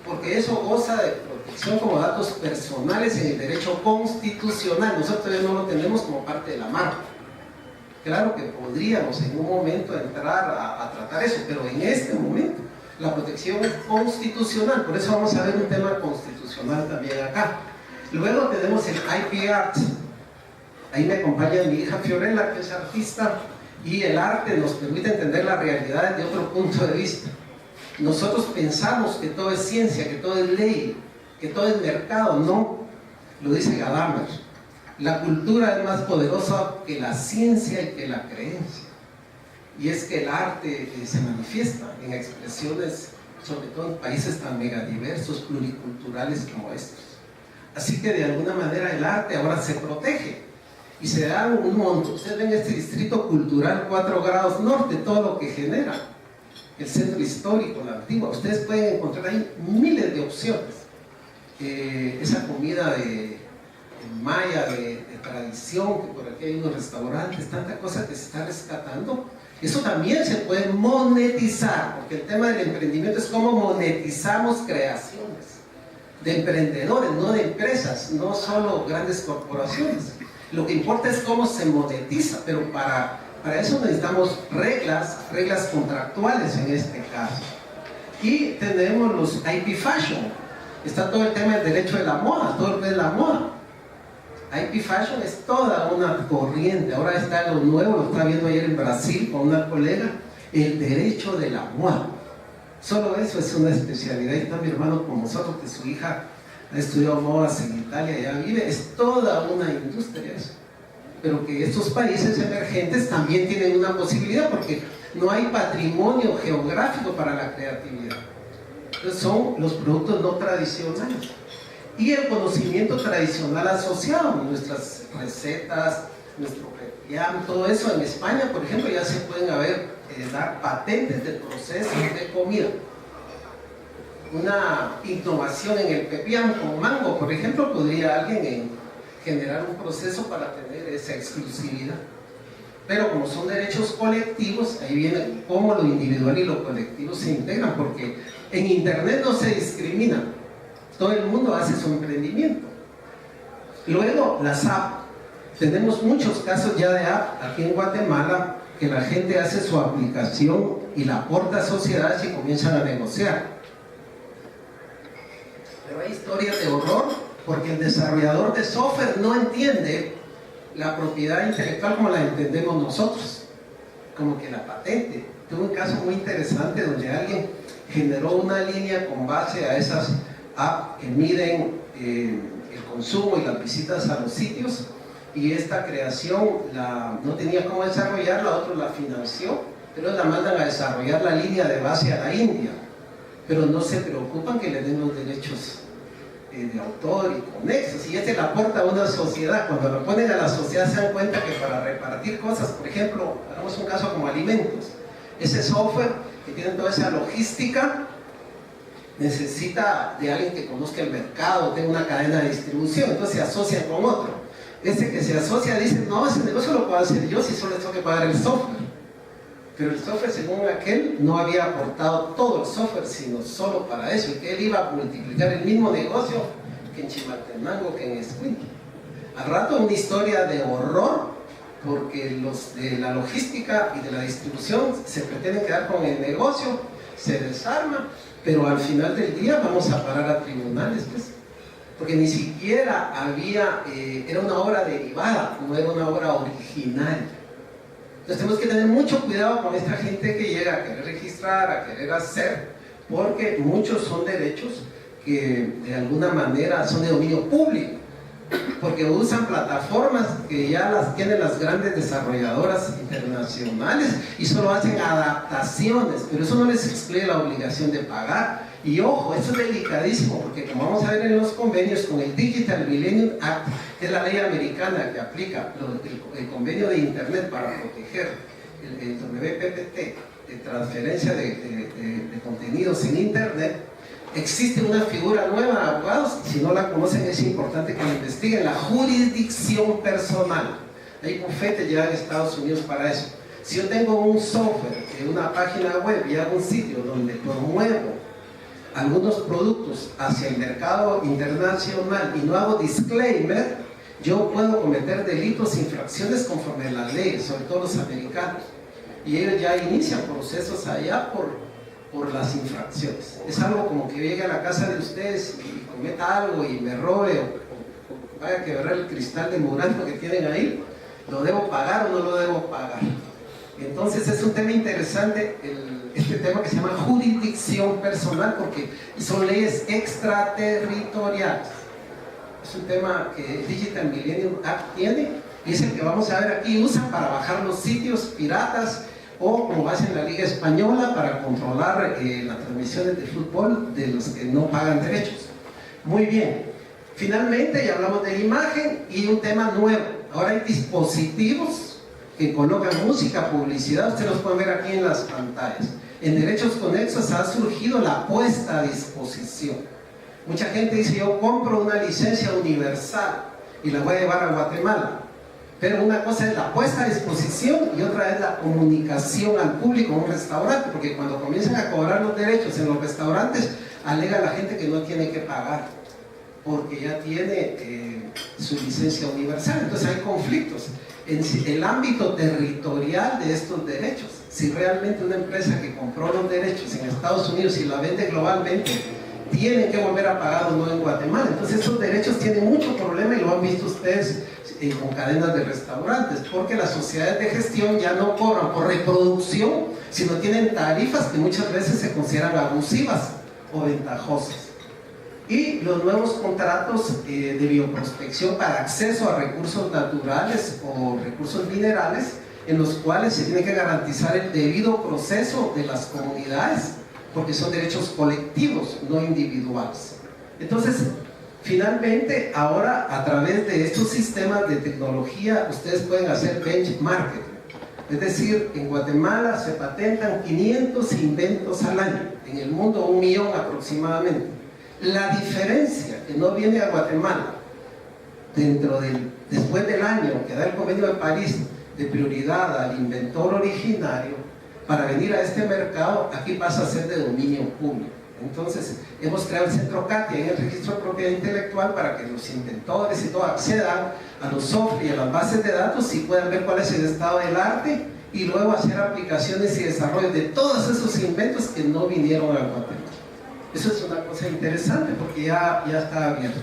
Speaker 2: porque eso goza de protección como datos personales en el derecho constitucional. Nosotros todavía no lo tenemos como parte de la marca. Claro que podríamos en un momento entrar a tratar eso, pero en este momento la protección es constitucional, por eso vamos a ver un tema constitucional también acá. Luego tenemos el IP Art. Ahí me acompaña mi hija Fiorella, que es artista, y el arte nos permite entender la realidad desde otro punto de vista. Nosotros pensamos que todo es ciencia, que todo es ley, que todo es mercado. No, lo dice Gadamer. La cultura es más poderosa que la ciencia y que la creencia. Y es que el arte se manifiesta en expresiones, sobre todo en países tan megadiversos, pluriculturales como estos. Así que de alguna manera el arte ahora se protege. Y se da un montón. Ustedes ven este distrito cultural 4 grados norte, todo lo que genera. El centro histórico, la antigua. Ustedes pueden encontrar ahí miles de opciones. Esa comida de maya, de tradición, que por aquí hay unos restaurantes, tanta cosa que se está rescatando. Eso también se puede monetizar, porque el tema del emprendimiento es cómo monetizamos creaciones de emprendedores, no de empresas, no solo grandes corporaciones. Lo que importa es cómo se monetiza, pero para eso necesitamos reglas contractuales en este caso. Y tenemos los IP Fashion. Está todo el tema del derecho de la moda, todo lo que es la moda. IP Fashion es toda una corriente. Ahora está lo nuevo, lo estaba viendo ayer en Brasil con una colega, el derecho de la moda. Solo eso es una especialidad. Y está mi hermano con nosotros, que su hija ha estudiado modas en Italia, ya vive, es toda una industria eso. Pero que estos países emergentes también tienen una posibilidad, porque no hay patrimonio geográfico para la creatividad. Entonces son los productos no tradicionales. Y el conocimiento tradicional asociado, nuestras recetas, nuestro pepián, todo eso en España, por ejemplo, ya se pueden dar patentes de procesos de comida. Una innovación en el pepián con mango, por ejemplo, podría alguien generar un proceso para tener esa exclusividad. Pero como son derechos colectivos, ahí viene cómo lo individual y lo colectivo se integran, porque en internet no se discrimina, todo el mundo hace su emprendimiento. Luego las apps, tenemos muchos casos ya de app aquí en Guatemala, que la gente hace su aplicación y la aporta a sociedades y comienzan a negociar. Pero hay historias de horror, porque el desarrollador de software no entiende la propiedad intelectual como la entendemos nosotros, como que la patente. Tuve un caso muy interesante donde alguien generó una línea con base a esas apps que miden el consumo y las visitas a los sitios, y esta creación no tenía cómo desarrollarla, otro la financió, pero la mandan a desarrollar la línea de base a la India, pero no se preocupan que le den los derechos de autor y conexos, y este le aporta a una sociedad. Cuando lo ponen a la sociedad se dan cuenta que para repartir cosas, por ejemplo, hagamos un caso como alimentos, ese software que tiene toda esa logística necesita de alguien que conozca el mercado, tenga una cadena de distribución, entonces se asocian con otro. Este que se asocia dice, no, ese negocio lo puedo hacer yo si solo tengo que pagar el software. Pero el software, según aquel, no había aportado todo el software, sino solo para eso, y que él iba a multiplicar el mismo negocio que en Chimaltenango, que en Escuintla. Al rato una historia de horror, porque los de la logística y de la distribución se pretenden quedar con el negocio, se desarma, pero al final del día vamos a parar a tribunales, pues, porque ni siquiera era una obra derivada, no era una obra original. Entonces tenemos que tener mucho cuidado con esta gente que llega a querer registrar, a querer hacer, porque muchos son derechos que de alguna manera son de dominio público, porque usan plataformas que ya las tienen las grandes desarrolladoras internacionales y solo hacen adaptaciones, pero eso no les excluye la obligación de pagar. Y ojo, esto es delicadísimo, porque como vamos a ver en los convenios con el Digital Millennium Act, que es la ley americana que aplica el convenio de Internet para proteger el WPPT, de transferencia de contenidos en Internet, existe una figura nueva, abogados, si no la conocen es importante que la investiguen, la jurisdicción personal. Hay bufetes ya en Estados Unidos para eso. Si yo tengo un software de una página web y hago un sitio donde promuevo algunos productos hacia el mercado internacional y no hago disclaimer, yo puedo cometer delitos, infracciones conforme a las leyes, sobre todo los americanos, y ellos ya inician procesos allá por las infracciones. Es algo como que yo llegue a la casa de ustedes y cometa algo y me robe o vaya a quebrar el cristal de murano que tienen ahí, ¿lo debo pagar o no lo debo pagar? Entonces es un tema interesante este tema que se llama jurisdicción personal, porque son leyes extraterritoriales. Es un tema que el Digital Millennium Act tiene y es el que vamos a ver aquí. Usan para bajar los sitios piratas o como hacen la Liga Española para controlar las transmisiones de fútbol de los que no pagan derechos. Muy bien, finalmente ya hablamos de la imagen y un tema nuevo. Ahora hay dispositivos que colocan música, publicidad, ustedes los pueden ver aquí en las pantallas. En derechos conexos ha surgido la puesta a disposición. Mucha gente dice, yo compro una licencia universal y la voy a llevar a Guatemala. Pero una cosa es la puesta a disposición y otra es la comunicación al público en un restaurante, porque cuando comienzan a cobrar los derechos en los restaurantes, alega la gente que no tiene que pagar, porque ya tiene su licencia universal. Entonces hay conflictos en el ámbito territorial de estos derechos. Si realmente una empresa que compró los derechos en Estados Unidos y la vende globalmente, tiene que volver a pagar o no en Guatemala. Entonces esos derechos tienen mucho problema y lo han visto ustedes con cadenas de restaurantes, porque las sociedades de gestión ya no cobran por reproducción, sino tienen tarifas que muchas veces se consideran abusivas o ventajosas. Y los nuevos contratos de bioprospección para acceso a recursos naturales o recursos minerales, en los cuales se tiene que garantizar el debido proceso de las comunidades, porque son derechos colectivos, no individuales. Entonces, finalmente, ahora a través de estos sistemas de tecnología, ustedes pueden hacer benchmarking. Es decir, en Guatemala se patentan 500 inventos al año, en el mundo 1 millón aproximadamente. La diferencia que no viene a Guatemala después del año que da el Convenio de París de prioridad al inventor originario para venir a este mercado, aquí pasa a ser de dominio público. Entonces hemos creado el centro CATIA en el registro de propiedad intelectual para que los inventores y todo accedan a los software y a las bases de datos y puedan ver cuál es el estado del arte y luego hacer aplicaciones y desarrollo de todos esos inventos que no vinieron a Guatemala. Eso es una cosa interesante porque ya está abierto.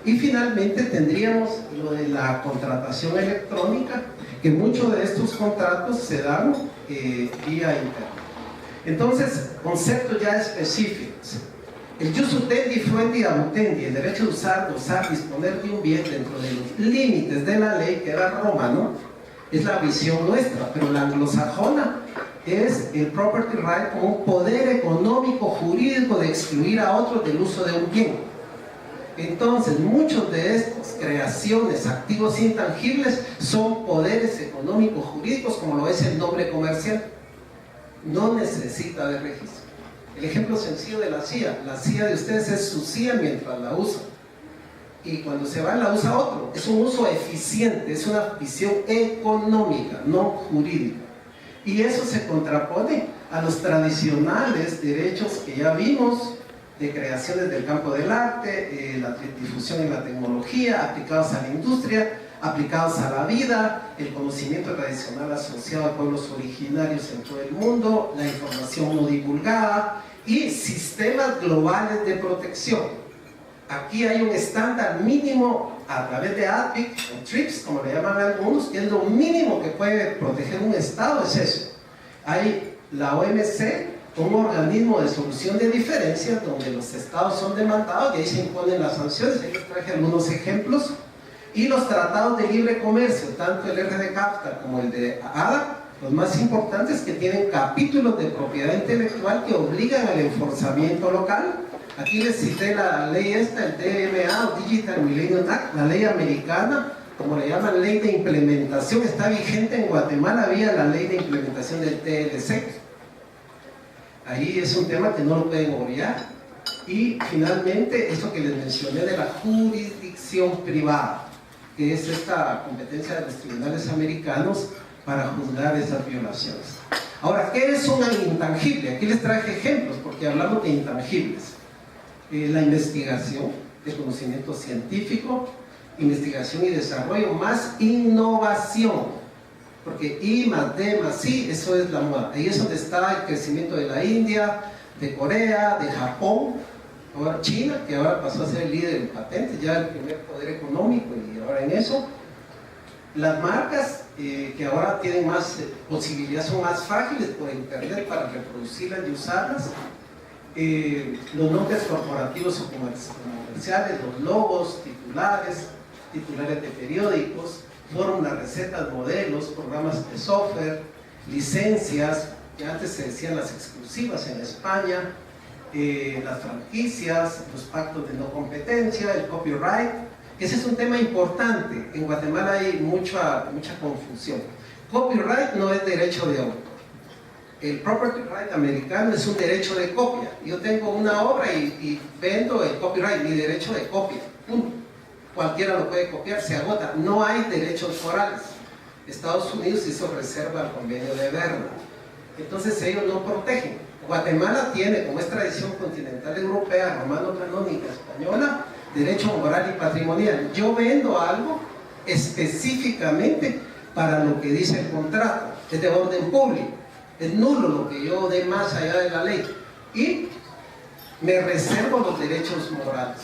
Speaker 2: Y finalmente tendríamos lo de la contratación electrónica, que muchos de estos contratos se dan vía internet. Entonces, conceptos ya específicos. El jus utendi fuendi autendi, el derecho de usar, gozar, disponer de un bien dentro de los límites de la ley, que era romano, es la visión nuestra, pero la anglosajona es el property right como un poder económico jurídico de excluir a otros del uso de un bien. Entonces, muchos de estas creaciones, activos intangibles, son poderes económicos jurídicos, como lo es el nombre comercial. No necesita de registro. El ejemplo sencillo de la CIA de ustedes es su CIA mientras la usan. Y cuando se va la usa otro. Es un uso eficiente, es una visión económica, no jurídica. Y eso se contrapone a los tradicionales derechos que ya vimos, de creaciones del campo del arte, la difusión en la tecnología, aplicados a la industria, aplicados a la vida, el conocimiento tradicional asociado a pueblos originarios en todo el mundo, la información no divulgada y sistemas globales de protección. Aquí hay un estándar mínimo a través de ADPIC o TRIPS, como le llaman algunos, que es lo mínimo que puede proteger un Estado, es eso. Hay la OMC, un organismo de solución de diferencias donde los estados son demandados y ahí se imponen las sanciones. Ahí les traje algunos ejemplos. Y los tratados de libre comercio, tanto el RDCAFTA como el de ADA, los más importantes, que tienen capítulos de propiedad intelectual que obligan al enforzamiento local. Aquí les cité la ley esta, el DMA o Digital Millennium Act, la ley americana, como le llaman ley de implementación, está vigente en Guatemala, había la ley de implementación del TLC. Ahí es un tema que no lo pueden obviar. Y finalmente, esto que les mencioné de la jurisdicción privada, que es esta competencia de los tribunales americanos para juzgar esas violaciones. Ahora, ¿qué es un intangible? Aquí les traje ejemplos, porque hablamos de intangibles. La investigación, el conocimiento científico, investigación y desarrollo, más innovación. Porque I más D más I, eso es la moda. Ahí es donde está el crecimiento de la India, de Corea, de Japón, ahora China, que ahora pasó a ser el líder en patentes, ya el primer poder económico, y ahora en eso. Las marcas que ahora tienen más posibilidad, son más frágiles por internet para reproducirlas y usarlas. Los nombres corporativos o comerciales, los logos, titulares de periódicos, fórmulas, recetas, modelos, programas de software, licencias, que antes se decían las exclusivas en España, las franquicias, los pactos de no competencia, el copyright. Ese es un tema importante. En Guatemala hay mucha confusión. Copyright no es derecho de autor. El property right americano es un derecho de copia. Yo tengo una obra y vendo el copyright, mi derecho de copia. Punto. Cualquiera lo puede copiar, se agota. No hay derechos forales. Estados Unidos hizo reserva al convenio de Berna. Entonces ellos no protegen. Guatemala tiene, como es tradición continental europea, romano-canónica, española, derecho moral y patrimonial. Yo vendo algo específicamente para lo que dice el contrato. Es de orden público. Es nulo lo que yo dé más allá de la ley. Y me reservo los derechos morales.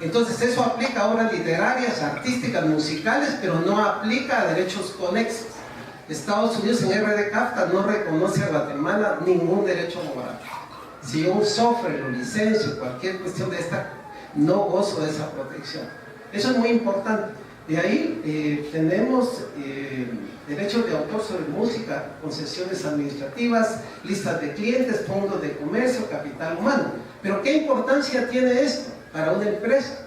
Speaker 2: Entonces eso aplica a obras literarias, artísticas, musicales, pero no aplica a derechos conexos. Estados Unidos en RDCAFTA no reconoce a Guatemala ningún derecho moral. Si yo un software o licencio, cualquier cuestión de esta, no gozo de esa protección. Eso es muy importante. De ahí tenemos derechos de autor sobre música, concesiones administrativas, listas de clientes, fondos de comercio, capital humano. Pero ¿qué importancia tiene esto para una empresa?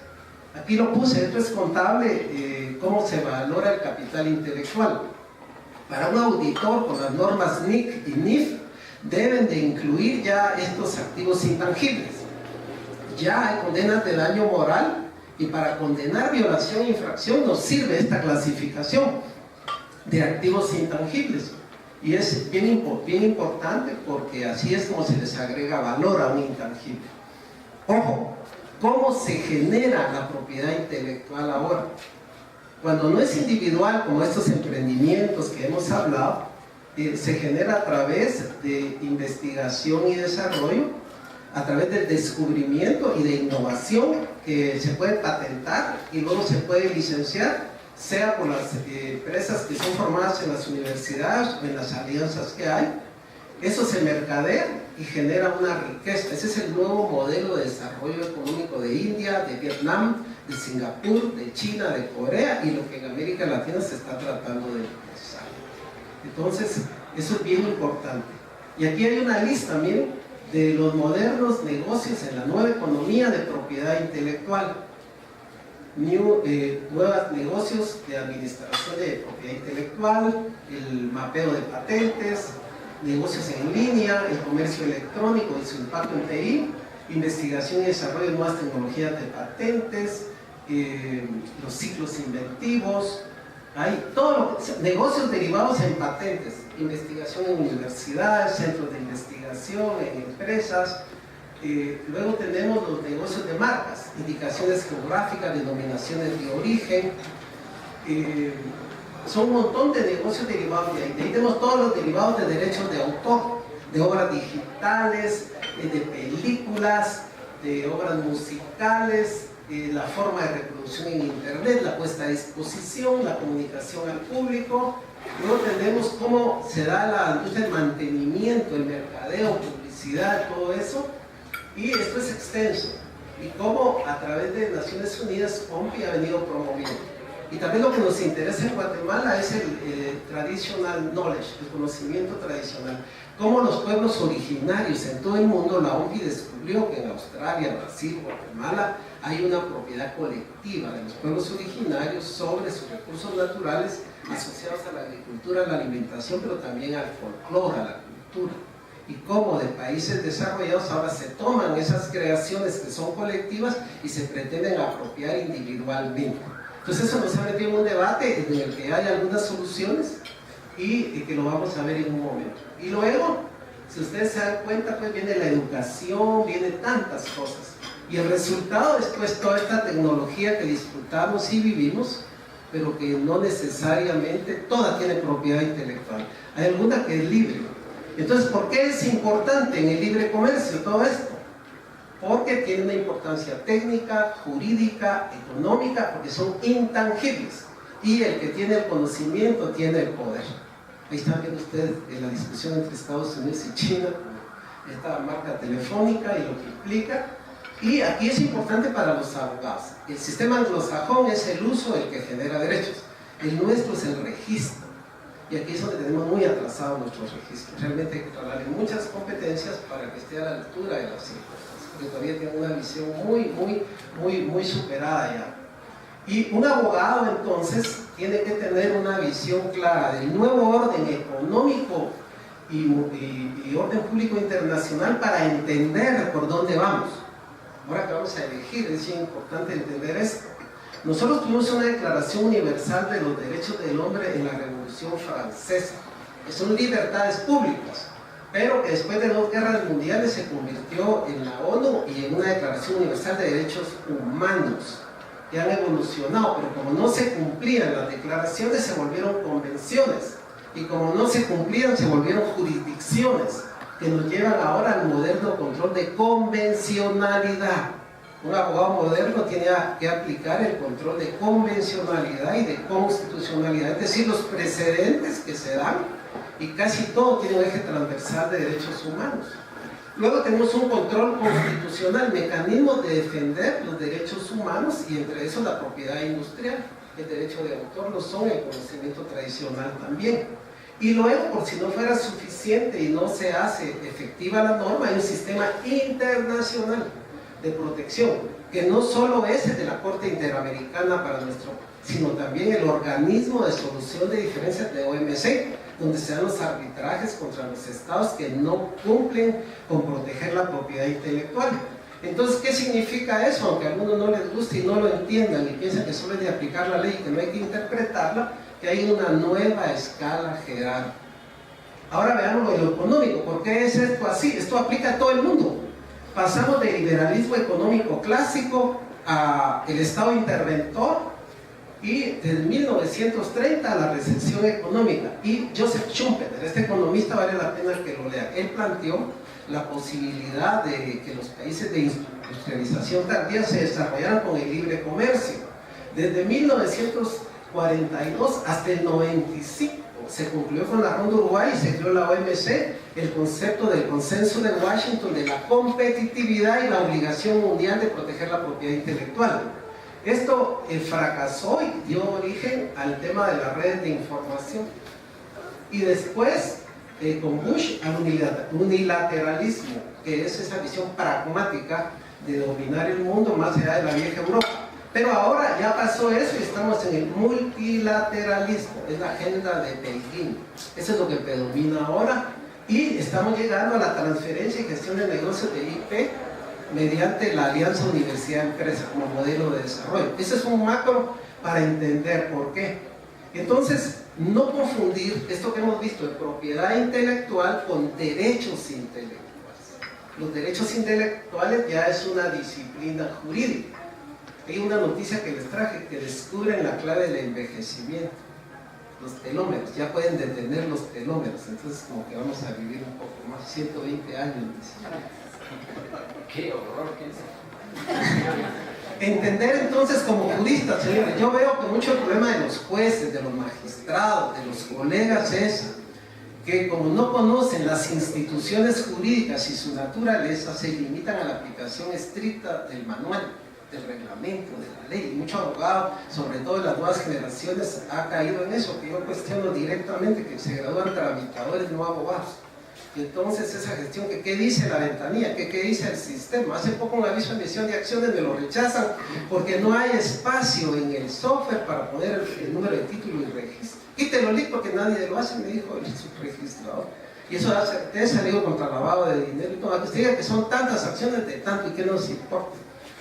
Speaker 2: Aquí lo puse, esto es contable, cómo se valora el capital intelectual. Para un auditor con las normas NIC y NIF deben de incluir ya estos activos intangibles. Ya hay condenas de daño moral y para condenar violación e infracción nos sirve esta clasificación de activos intangibles. Y es bien importante porque así es como se les agrega valor a un intangible. Ojo, ¿cómo se genera la propiedad intelectual ahora? Cuando no es individual, como estos emprendimientos que hemos hablado, se genera a través de investigación y desarrollo, a través del descubrimiento y de innovación que se puede patentar y luego se puede licenciar, sea por las empresas que son formadas en las universidades o en las alianzas que hay. Eso se mercadea y genera una riqueza. Ese es el nuevo modelo de desarrollo económico de India, de Vietnam, de Singapur, de China, de Corea y lo que en América Latina se está tratando de impulsar. Entonces, eso es bien importante. Y aquí hay una lista, miren, de los modernos negocios en la nueva economía de propiedad intelectual. Nuevos negocios de administración de propiedad intelectual, el mapeo de patentes, negocios en línea, el comercio electrónico y su impacto en TI, investigación y desarrollo de nuevas tecnologías de patentes, los ciclos inventivos, hay todos negocios derivados en patentes, investigación en universidades, centros de investigación, en empresas. Luego tenemos los negocios de marcas, indicaciones geográficas, denominaciones de origen. Son un montón de negocios derivados de ahí. De ahí tenemos todos los derivados de derechos de autor, de obras digitales, de películas, de obras musicales, la forma de reproducción en internet, la puesta a disposición, la comunicación al público. Luego tenemos cómo se da la industria del mantenimiento, el mercadeo, publicidad, todo eso. Y esto es extenso. Y cómo a través de Naciones Unidas, OMPI ha venido promoviendo. Y también lo que nos interesa en Guatemala es el traditional knowledge, el conocimiento tradicional. Cómo los pueblos originarios en todo el mundo, la OMPI descubrió que en Australia, Brasil, Guatemala, hay una propiedad colectiva de los pueblos originarios sobre sus recursos naturales asociados a la agricultura, a la alimentación, pero también al folclore, a la cultura. Y cómo de países desarrollados ahora se toman esas creaciones que son colectivas y se pretenden apropiar individualmente. Entonces eso nos abre bien un debate en el que hay algunas soluciones y que lo vamos a ver en un momento. Y luego, si ustedes se dan cuenta, pues viene la educación, viene tantas cosas. Y el resultado es pues toda esta tecnología que disfrutamos y vivimos, pero que no necesariamente toda tiene propiedad intelectual. Hay alguna que es libre. Entonces, ¿por qué es importante en el libre comercio todo esto? Porque tiene una importancia técnica, jurídica, económica, porque son intangibles. Y el que tiene el conocimiento tiene el poder. Ahí están viendo ustedes en la discusión entre Estados Unidos y China, esta marca telefónica y lo que implica. Y aquí es importante para los abogados. El sistema anglosajón es el uso el que genera derechos. El nuestro es el registro. Y aquí es donde tenemos muy atrasados nuestros registros. Realmente hay que trabajar en muchas competencias para que esté a la altura de las circunstancias, porque todavía tiene una visión muy superada ya. Y un abogado entonces tiene que tener una visión clara del nuevo orden económico y orden público internacional para entender por dónde vamos. Ahora que vamos a elegir, es importante entender esto. Nosotros tuvimos una Declaración Universal de los Derechos del Hombre en la Revolución Francesa, que son libertades públicas, pero que después de 2 guerras mundiales se convirtió en la ONU y en una Declaración Universal de Derechos Humanos, que han evolucionado, pero como no se cumplían las declaraciones se volvieron convenciones, y como no se cumplían se volvieron jurisdicciones, que nos llevan ahora al moderno control de convencionalidad. Un abogado moderno tiene que aplicar el control de convencionalidad y de constitucionalidad, es decir, los precedentes que se dan, y casi todo tiene un eje transversal de derechos humanos. Luego tenemos un control constitucional, mecanismos de defender los derechos humanos, y entre eso la propiedad industrial, el derecho de autor lo son, el conocimiento tradicional también. Y luego, por si no fuera suficiente y no se hace efectiva la norma, hay un sistema internacional de protección, que no solo es el de la Corte Interamericana para sino también el organismo de solución de diferencias de OMC, donde se dan los arbitrajes contra los estados que no cumplen con proteger la propiedad intelectual. Entonces, ¿qué significa eso? Aunque a algunos no les guste y no lo entiendan y piensan que solo es de aplicar la ley y que no hay que interpretarla, que hay una nueva escala jerárquica. Ahora veamos lo de lo económico. ¿Por qué es esto así? Esto aplica a todo el mundo. Pasamos del liberalismo económico clásico al Estado interventor, y desde 1930 a la recesión económica. Y Joseph Schumpeter, este economista, vale la pena que lo lean. Él planteó la posibilidad de que los países de industrialización tardía se desarrollaran con el libre comercio. Desde 1942 hasta el 95 se concluyó con la Ronda Uruguay y se creó la OMC, el concepto del consenso de Washington de la competitividad y la obligación mundial de proteger la propiedad intelectual. Esto fracasó y dio origen al tema de las redes de información. Y después, con Bush, al unilateralismo, que es esa visión pragmática de dominar el mundo más allá de la vieja Europa. Pero ahora ya pasó eso y estamos en el multilateralismo, es la agenda de Pekín. Eso es lo que predomina ahora, y estamos llegando a la transferencia y gestión de negocios de IP mediante la alianza universidad-empresa como modelo de desarrollo. Ese es un macro para entender por qué. Entonces, no confundir esto que hemos visto de propiedad intelectual con derechos intelectuales. Los derechos intelectuales ya es una disciplina jurídica. Hay una noticia que les traje que descubren la clave del envejecimiento. Los telómeros, ya pueden detener los telómeros, entonces como que vamos a vivir un poco más, 120 años.
Speaker 3: ¡Qué horror! ¿Qué es?
Speaker 2: Entender entonces como juristas, señores, yo veo que mucho el problema de los jueces, de los magistrados, de los colegas es que como no conocen las instituciones jurídicas y su naturaleza, se limitan a la aplicación estricta del manual, del reglamento, de la ley. Y mucho abogado, sobre todo en las nuevas generaciones, ha caído en eso, que yo cuestiono directamente, que se gradúan tramitadores, no abogados. Y entonces esa gestión, que qué dice la ventanilla, que qué dice el sistema. Hace poco un aviso de emisión de acciones me lo rechazan porque no hay espacio en el software para poner el número de título y registro. Quítelo, porque nadie lo hace, me dijo el subregistrador. Y eso da certeza, digo, contra lavado de dinero y todo. Que usted diga que son tantas acciones de tanto y que no nos importa.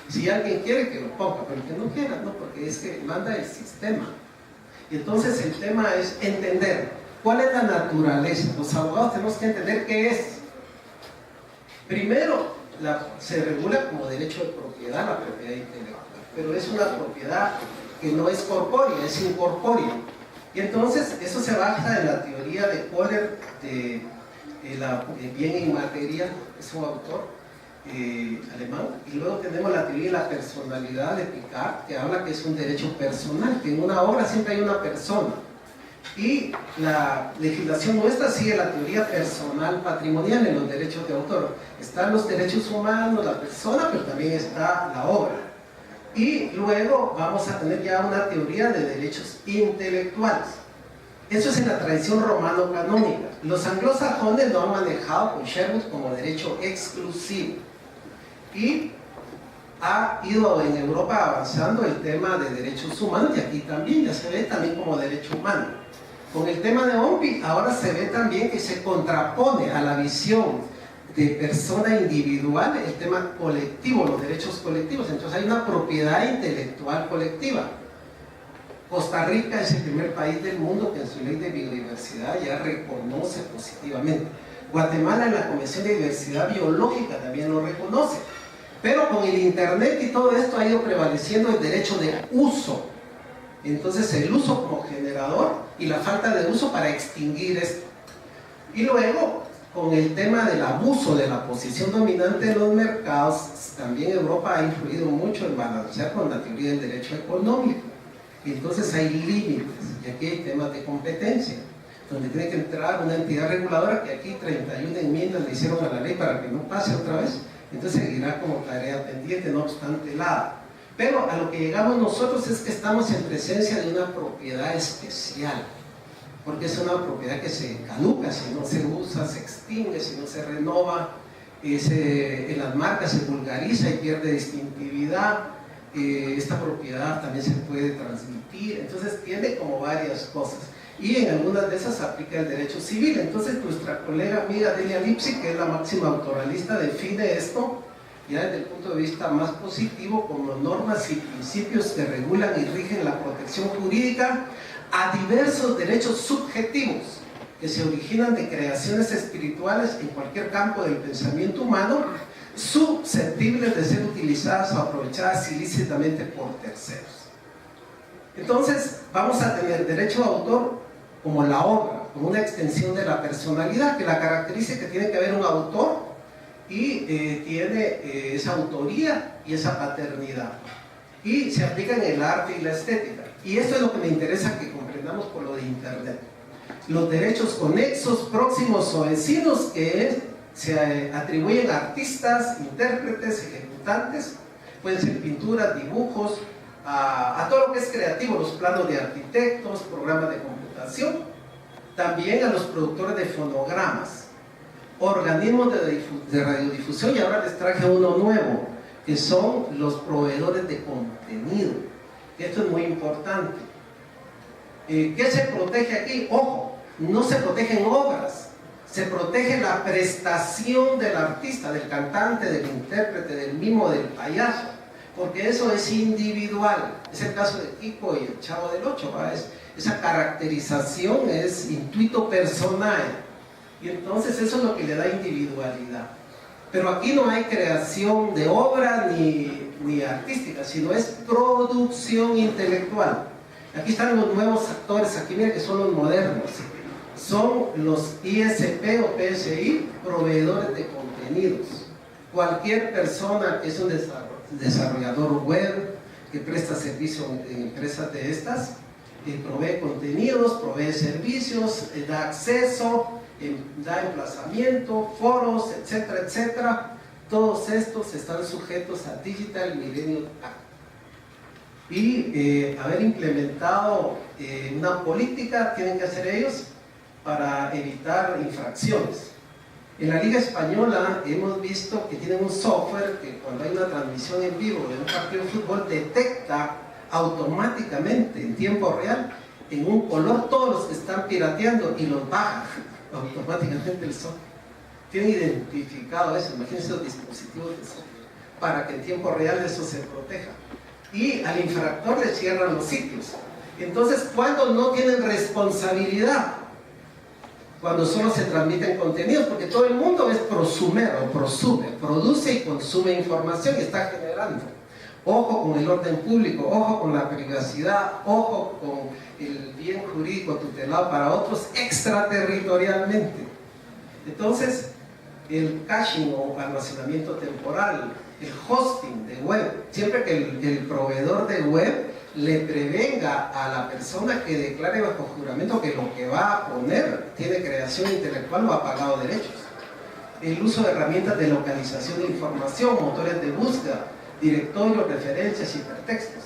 Speaker 2: Si alguien quiere, que lo ponga, pero que no quiera, no, porque es que manda el sistema. Y entonces el tema es entender cuál es la naturaleza. Los abogados tenemos que entender qué es. Primero, se regula como derecho de propiedad la propiedad intelectual, pero es una propiedad que no es corpórea, es incorpórea. Y entonces eso se basa en la teoría de Kohler de bien inmaterial, es un autor alemán. Y luego tenemos la teoría de la personalidad de Picard, que habla que es un derecho personal, que en una obra siempre hay una persona. Y la legislación nuestra sigue la teoría personal patrimonial en los derechos de autor. Están los derechos humanos, la persona, pero también está la obra. Y luego vamos a tener ya una teoría de derechos intelectuales. Eso es en la tradición romano-canónica. Los anglosajones lo han manejado con Sherwood como derecho exclusivo. Y ha ido en Europa avanzando el tema de derechos humanos, y aquí también ya se ve también como derecho humano. Con el tema de OMPI ahora se ve también que se contrapone a la visión de persona individual el tema colectivo, los derechos colectivos. Entonces hay una propiedad intelectual colectiva. Costa Rica es el primer país del mundo que en su ley de biodiversidad ya reconoce positivamente. Guatemala en la Convención de Diversidad Biológica también lo reconoce. Pero con el internet y todo esto ha ido prevaleciendo el derecho de uso. Entonces el uso como generador y la falta de uso para extinguir esto. Y luego con el tema del abuso de la posición dominante de los mercados, también Europa ha influido mucho en balancear con la teoría del derecho económico. Y entonces hay límites, y aquí hay temas de competencia, donde tiene que entrar una entidad reguladora que aquí 31 enmiendas le hicieron a la ley para que no pase otra vez, entonces seguirá como tarea pendiente, no obstante nada. Pero a lo que llegamos nosotros es que estamos en presencia de una propiedad especial, porque es una propiedad que se caduca, si no se usa, se extingue, si no se renova, en las marcas se vulgariza y pierde distintividad. Esta propiedad también se puede transmitir, entonces tiene como varias cosas. Y en algunas de esas aplica el derecho civil. Entonces nuestra colega amiga Delia Lipsy, que es la máxima autoralista, define esto ya desde el punto de vista más positivo como normas y principios que regulan y rigen la protección jurídica a diversos derechos subjetivos que se originan de creaciones espirituales en cualquier campo del pensamiento humano, susceptibles de ser utilizadas o aprovechadas ilícitamente por terceros. Entonces vamos a tener derecho de autor como la obra, como una extensión de la personalidad, que la caracteriza que tiene que haber un autor y tiene esa autoría y esa paternidad, y se aplica en el arte y la estética. Y esto es lo que me interesa que comprendamos por lo de internet: los derechos conexos, próximos o vecinos que se atribuyen a artistas, intérpretes, ejecutantes, pueden ser pinturas, dibujos, a todo lo que es creativo, los planos de arquitectos, programas de computación, también a los productores de fonogramas, organismos de radiodifusión, y ahora les traje uno nuevo, que son los proveedores de contenido. Esto es muy importante. ¿Qué se protege aquí? Ojo, no se protegen obras, se protege la prestación del artista, del cantante, del intérprete, del mimo, del payaso, porque eso es individual. Es el caso de Kiko y el Chavo del Ocho, esa caracterización es intuito personal, y entonces eso es lo que le da individualidad. Pero aquí no hay creación de obra ni artística, sino es producción intelectual. Aquí están los nuevos actores, aquí miren que son los modernos, son los ISP o PSI, proveedores de contenidos. Cualquier persona que es un desarrollador web, que presta servicio en empresas de estas, provee contenidos, provee servicios, da acceso, da emplazamiento, foros, etcétera, etcétera. Todos estos están sujetos a Digital Millennium Act. Y haber implementado una política tienen que hacer ellos para evitar infracciones. En la Liga Española hemos visto que tienen un software que cuando hay una transmisión en vivo de un partido de fútbol detecta automáticamente en tiempo real en un color todos los que están pirateando y los baja automáticamente el software. Tienen identificado eso, imagínense los dispositivos de software, para que en tiempo real eso se proteja. Y al infractor le cierran los sitios. Entonces, ¿cuándo no tienen responsabilidad? Cuando solo se transmiten contenidos, porque todo el mundo es prosumer o prosume, produce y consume información y está generando. Ojo con el orden público, ojo con la privacidad, ojo con el bien jurídico tutelado para otros extraterritorialmente. Entonces, el caching o almacenamiento temporal, el hosting de web, siempre que el proveedor de web le prevenga a la persona que declare bajo juramento que lo que va a poner tiene creación intelectual o ha pagado derechos. El uso de herramientas de localización de información, motores de búsqueda, directorios, referencias, hipertextos.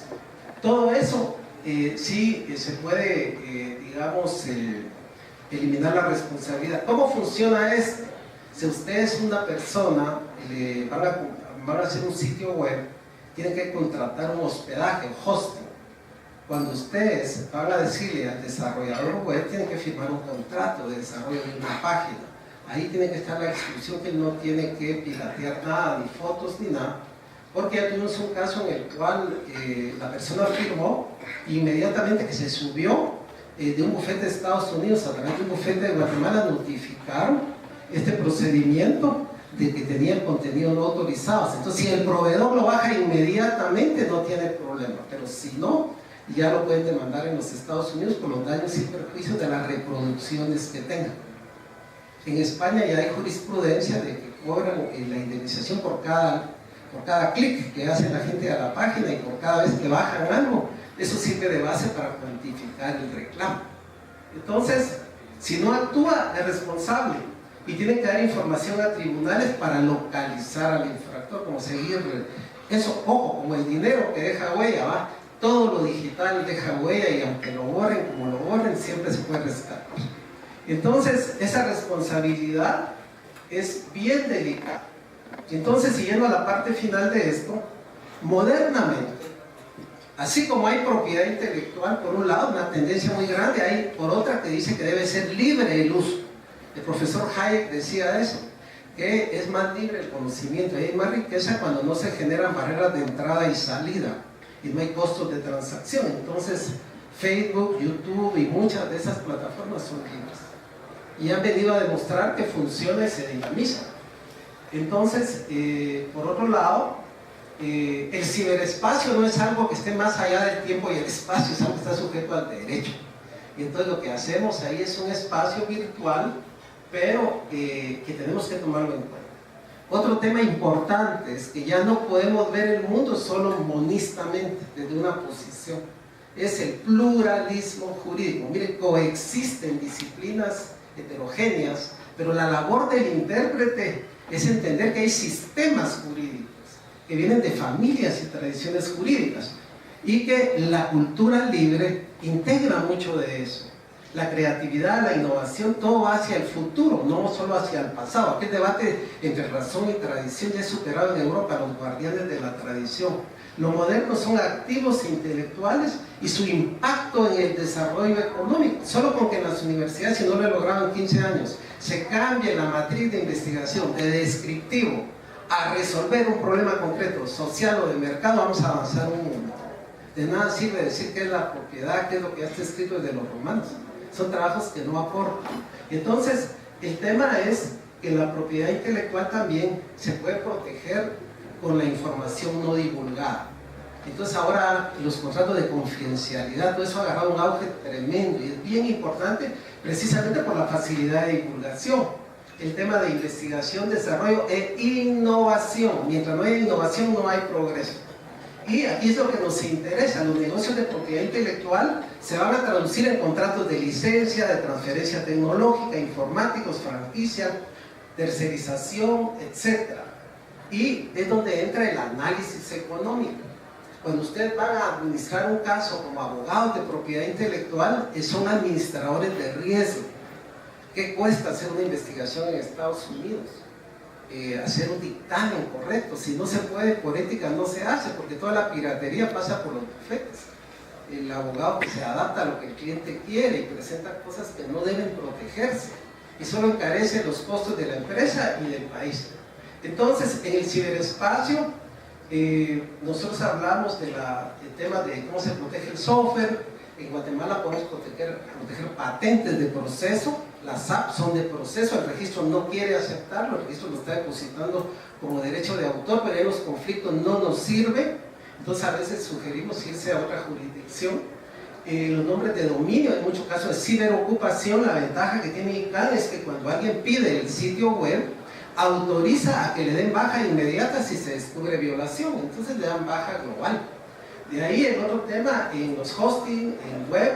Speaker 2: Todo eso sí se puede, digamos, eliminar la responsabilidad. ¿Cómo funciona esto? Si usted es una persona, van a hacer un sitio web, tienen que contratar un hospedaje, hosting. Cuando ustedes van a decirle al desarrollador web, tienen que firmar un contrato de desarrollo de una página. Ahí tiene que estar la exclusión que no tiene que piratear nada, ni fotos, ni nada. Porque ya tuvimos un caso en el cual la persona firmó inmediatamente que se subió de un bufete de Estados Unidos a través de un bufete de Guatemala, notificaron este procedimiento de que tenían contenido no autorizados. Entonces, si el proveedor lo baja inmediatamente, no tiene problema. Pero si no, ya lo pueden demandar en los Estados Unidos por los daños y perjuicios de las reproducciones que tengan. En España ya hay jurisprudencia de que cobran la indemnización por cada clic que hace la gente a la página y por cada vez que bajan algo. Eso sirve de base para cuantificar el reclamo. Entonces, si no actúa, es responsable y tiene que dar información a tribunales para localizar al infractor, como seguir eso. Ojo, como el dinero que deja huella, ¿va? Todo lo digital deja huella y aunque lo borren, como lo borren, siempre se puede rescatar. Entonces, esa responsabilidad es bien delicada. Entonces, siguiendo a la parte final de esto, modernamente, así como hay propiedad intelectual por un lado, una tendencia muy grande, hay por otra que dice que debe ser libre el uso. El profesor Hayek decía eso, que es más libre el conocimiento, hay más riqueza cuando no se generan barreras de entrada y salida y no hay costos de transacción. Entonces, Facebook, YouTube y muchas de esas plataformas son libres y han venido a demostrar que funciona y se dinamiza. Entonces, por otro lado, el ciberespacio no es algo que esté más allá del tiempo y el espacio, es algo que está sujeto al derecho. Y entonces lo que hacemos ahí es un espacio virtual, pero que tenemos que tomarlo en cuenta. Otro tema importante es que ya no podemos ver el mundo solo monistamente, desde una posición. Es el pluralismo jurídico. Mire, coexisten disciplinas heterogéneas, pero la labor del intérprete es entender que hay sistemas jurídicos que vienen de familias y tradiciones jurídicas y que la cultura libre integra mucho de eso. La creatividad, la innovación, todo va hacia el futuro, no solo hacia el pasado. Aquel debate entre razón y tradición ya es superado en Europa, los guardianes de la tradición. Lo moderno son activos intelectuales y su impacto en el desarrollo económico. Solo con que en las universidades, si no lo he logrado en 15 años, se cambie la matriz de investigación de descriptivo a resolver un problema concreto, social o de mercado, vamos a avanzar un mundo. De nada sirve decir qué es la propiedad, qué es lo que ya está escrito desde los romanos. Son trabajos que no aportan. Entonces, el tema es que la propiedad intelectual también se puede proteger con la información no divulgada. Entonces ahora los contratos de confidencialidad, todo eso ha agarrado un auge tremendo y es bien importante precisamente por la facilidad de divulgación. El tema de investigación, desarrollo e innovación. Mientras no haya innovación no hay progreso. Y aquí es lo que nos interesa, los negocios de propiedad intelectual se van a traducir en contratos de licencia, de transferencia tecnológica, informáticos, franquicia, tercerización, etc. Y es donde entra el análisis económico. Cuando ustedes van a administrar un caso como abogados de propiedad intelectual, son administradores de riesgo. ¿Qué cuesta hacer una investigación en Estados Unidos? Hacer un dictamen correcto. Si no se puede, por ética no se hace, porque toda la piratería pasa por los bufetes. El abogado que se adapta a lo que el cliente quiere y presenta cosas que no deben protegerse y solo encarece los costos de la empresa y del país. Entonces, en el ciberespacio, nosotros hablamos del tema de cómo se protege el software. En Guatemala podemos proteger patentes de proceso. Las apps son de proceso, el registro no quiere aceptarlo, el registro lo está depositando como derecho de autor, pero en los conflictos no nos sirve. Entonces a veces sugerimos irse a otra jurisdicción. Los nombres de dominio, en muchos casos de ciberocupación, la ventaja que tiene ICANN es que cuando alguien pide el sitio web, autoriza a que le den baja inmediata si se descubre violación, entonces le dan baja global. De ahí el otro tema en los hosting, en web,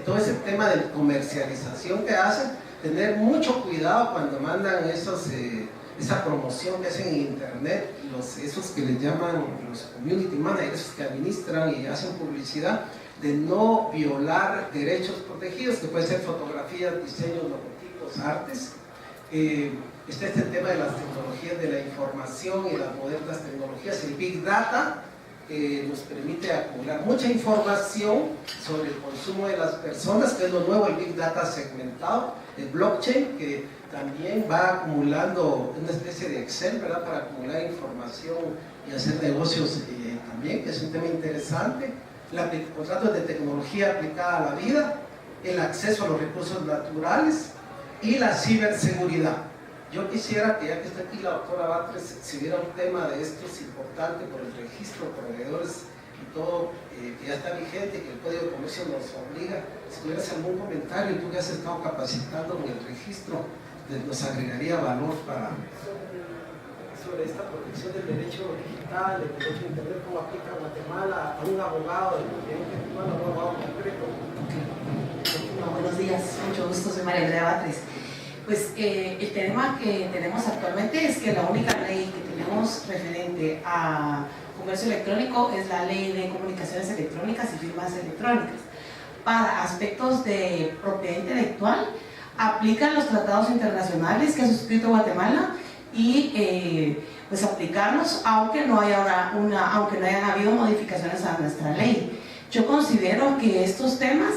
Speaker 2: todo ese tema de comercialización que hacen, tener mucho cuidado cuando mandan esa promoción que hacen en internet, esos que les llaman los community managers, esos que administran y hacen publicidad, de no violar derechos protegidos, que pueden ser fotografías, diseños, logotipos, artes. Está este tema de las tecnologías de la información y las modernas tecnologías, el Big Data, que nos permite acumular mucha información sobre el consumo de las personas, que es lo nuevo, el Big Data segmentado, el blockchain, que también va acumulando una especie de Excel, ¿verdad?, para acumular información y hacer negocios también, que es un tema interesante. Contratos de tecnología aplicada a la vida, el acceso a los recursos naturales y la ciberseguridad. Yo quisiera que, ya que está aquí la doctora Batres, si hubiera un tema de estos importante por el registro de proveedores y todo, que ya está vigente, que el Código de Comercio nos obliga, si tuvieras algún comentario, tú que has estado capacitando en el registro, nos agregaría valor para...
Speaker 3: Sobre esta protección del derecho digital, del derecho a Internet, cómo aplica Guatemala a un abogado del continente peruano, a un abogado concreto.
Speaker 4: Buenos días, mucho gusto, soy María Andrea Batres. Pues el tema que tenemos actualmente es que la única ley que tenemos referente a comercio electrónico es la Ley de Comunicaciones Electrónicas y Firmas Electrónicas. Para aspectos de propiedad intelectual, aplican los tratados internacionales que ha suscrito Guatemala y pues aplicarlos aunque no hayan habido modificaciones a nuestra ley. Yo considero que estos temas,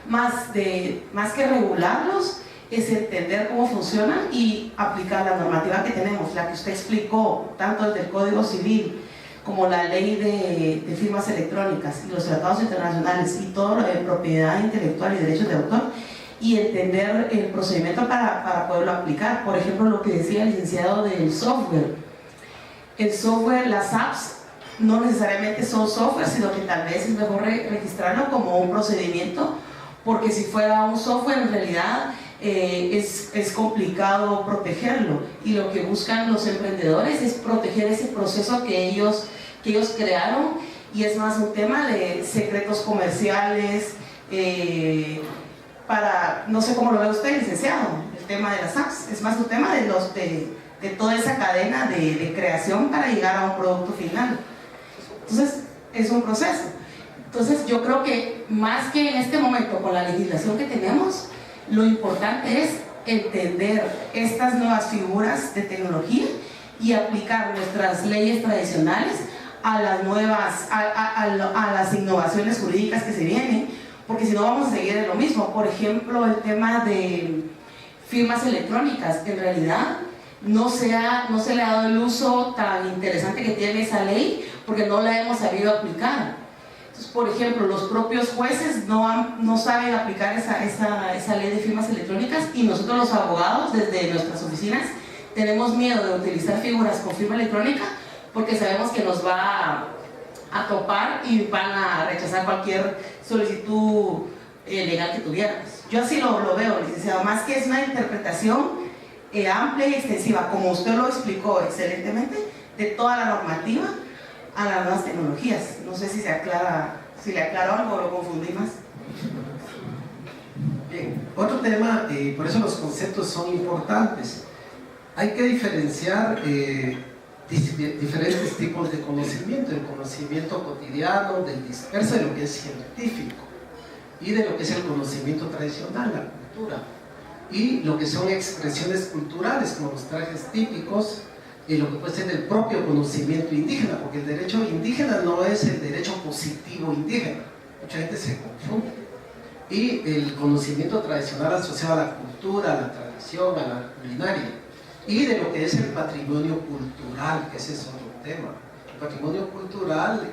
Speaker 4: más que regularlos, es entender cómo funcionan y aplicar la normativa que tenemos, la que usted explicó, tanto el del Código Civil como la ley de firmas electrónicas y los tratados internacionales y todo lo de propiedad intelectual y derechos de autor, y entender el procedimiento para poderlo aplicar. Por ejemplo, lo que decía el licenciado del software. El software, las apps, no necesariamente son software, sino que tal vez es mejor registrarlo como un procedimiento, porque si fuera un software, en realidad es complicado protegerlo, y lo que buscan los emprendedores es proteger ese proceso que ellos crearon, y es más un tema de secretos comerciales, no sé cómo lo ve usted, licenciado, el tema de las apps, es más un tema de toda esa cadena de creación para llegar a un producto final. Entonces, es un proceso. Entonces, yo creo que más que en este momento, con la legislación que tenemos, lo importante es entender estas nuevas figuras de tecnología y aplicar nuestras leyes tradicionales a las nuevas, a las innovaciones jurídicas que se vienen, porque si no vamos a seguir en lo mismo. Por ejemplo, el tema de firmas electrónicas, en realidad no se le ha dado el uso tan interesante que tiene esa ley, porque no la hemos sabido aplicar. Entonces, por ejemplo, los propios jueces no saben aplicar esa ley de firmas electrónicas, y nosotros los abogados, desde nuestras oficinas, tenemos miedo de utilizar figuras con firma electrónica, porque sabemos que nos va a topar y van a rechazar cualquier solicitud legal que tuviéramos. Yo así lo veo, licenciado, más que es una interpretación amplia y extensiva, como usted lo explicó excelentemente, de toda la normativa a las nuevas tecnologías. No sé si le aclaro algo o lo confundí más.
Speaker 2: Bien, otro tema, por eso los conceptos son importantes. Hay que diferenciar diferentes tipos de conocimiento: el conocimiento cotidiano, del disperso, de lo que es científico, y de lo que es el conocimiento tradicional, la cultura, y lo que son expresiones culturales, como los trajes típicos, y lo que puede ser el propio conocimiento indígena, porque el derecho indígena no es el derecho positivo indígena, mucha gente se confunde, y el conocimiento tradicional asociado a la cultura, a la tradición, a la culinaria, y de lo que es el patrimonio cultural, que ese es otro tema. El patrimonio cultural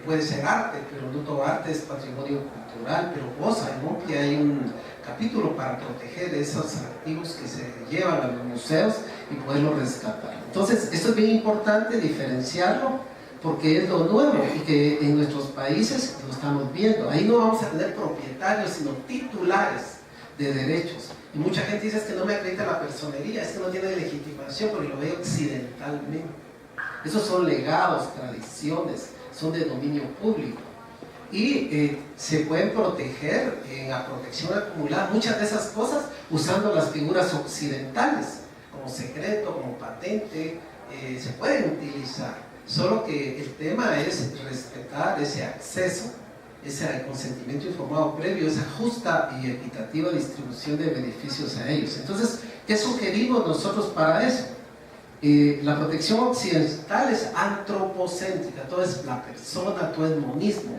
Speaker 2: puede ser arte, pero no todo arte es patrimonio cultural, pero goza, ¿no?, que hay un capítulo para proteger esos activos que se llevan a los museos y poderlos rescatar. Entonces, esto es bien importante diferenciarlo, porque es lo nuevo y que en nuestros países lo estamos viendo. Ahí no vamos a tener propietarios, sino titulares de derechos. Y mucha gente dice: es que no me acredita la personería, es que no tiene legitimación, porque lo veo occidentalmente. Esos son legados, tradiciones, son de dominio público. Y se pueden proteger en la protección acumulada, muchas de esas cosas, usando las figuras occidentales, como secreto, como patente, se pueden utilizar. Solo que el tema es respetar ese acceso, ese consentimiento informado previo, esa justa y equitativa distribución de beneficios a ellos. Entonces, ¿qué sugerimos nosotros para eso? La protección occidental es antropocéntrica, todo es la persona, todo es monismo,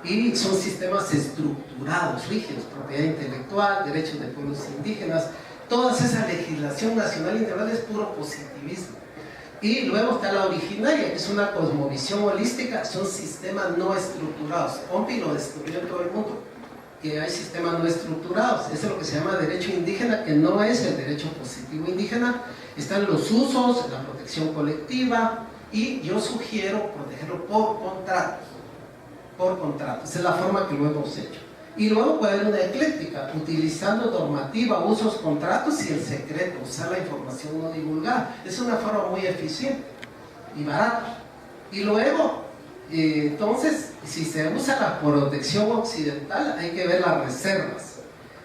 Speaker 2: y son sistemas estructurados, rígidos: propiedad intelectual, derechos de pueblos indígenas, toda esa legislación nacional integral es puro positivismo. Y luego está la originaria, que es una cosmovisión holística, son sistemas no estructurados. Pompi lo descubrió en todo el mundo, que hay sistemas no estructurados. Eso es lo que se llama derecho indígena, que no es el derecho positivo indígena. Están los usos, la protección colectiva, y yo sugiero protegerlo por contrato. Por contrato, esa es la forma que lo hemos hecho. Y luego puede haber una ecléctica, utilizando normativa, usos, contratos y el secreto, usar la información no divulgada. Es una forma muy eficiente y barata. Y luego, entonces, si se usa la protección occidental, hay que ver las reservas.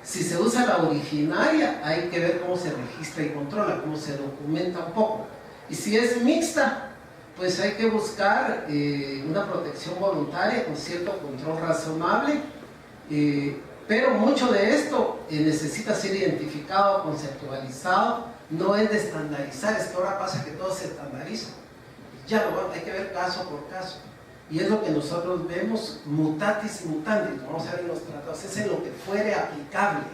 Speaker 2: Si se usa la originaria, hay que ver cómo se registra y controla, cómo se documenta un poco. Y si es mixta, pues hay que buscar una protección voluntaria con cierto control razonable, pero mucho de esto necesita ser identificado, conceptualizado, no es de estandarizar, es que ahora pasa que todo se estandariza. Ya hay que ver caso por caso. Y es lo que nosotros vemos mutatis mutandis, vamos a ver en los tratados, es en lo que fuere aplicable,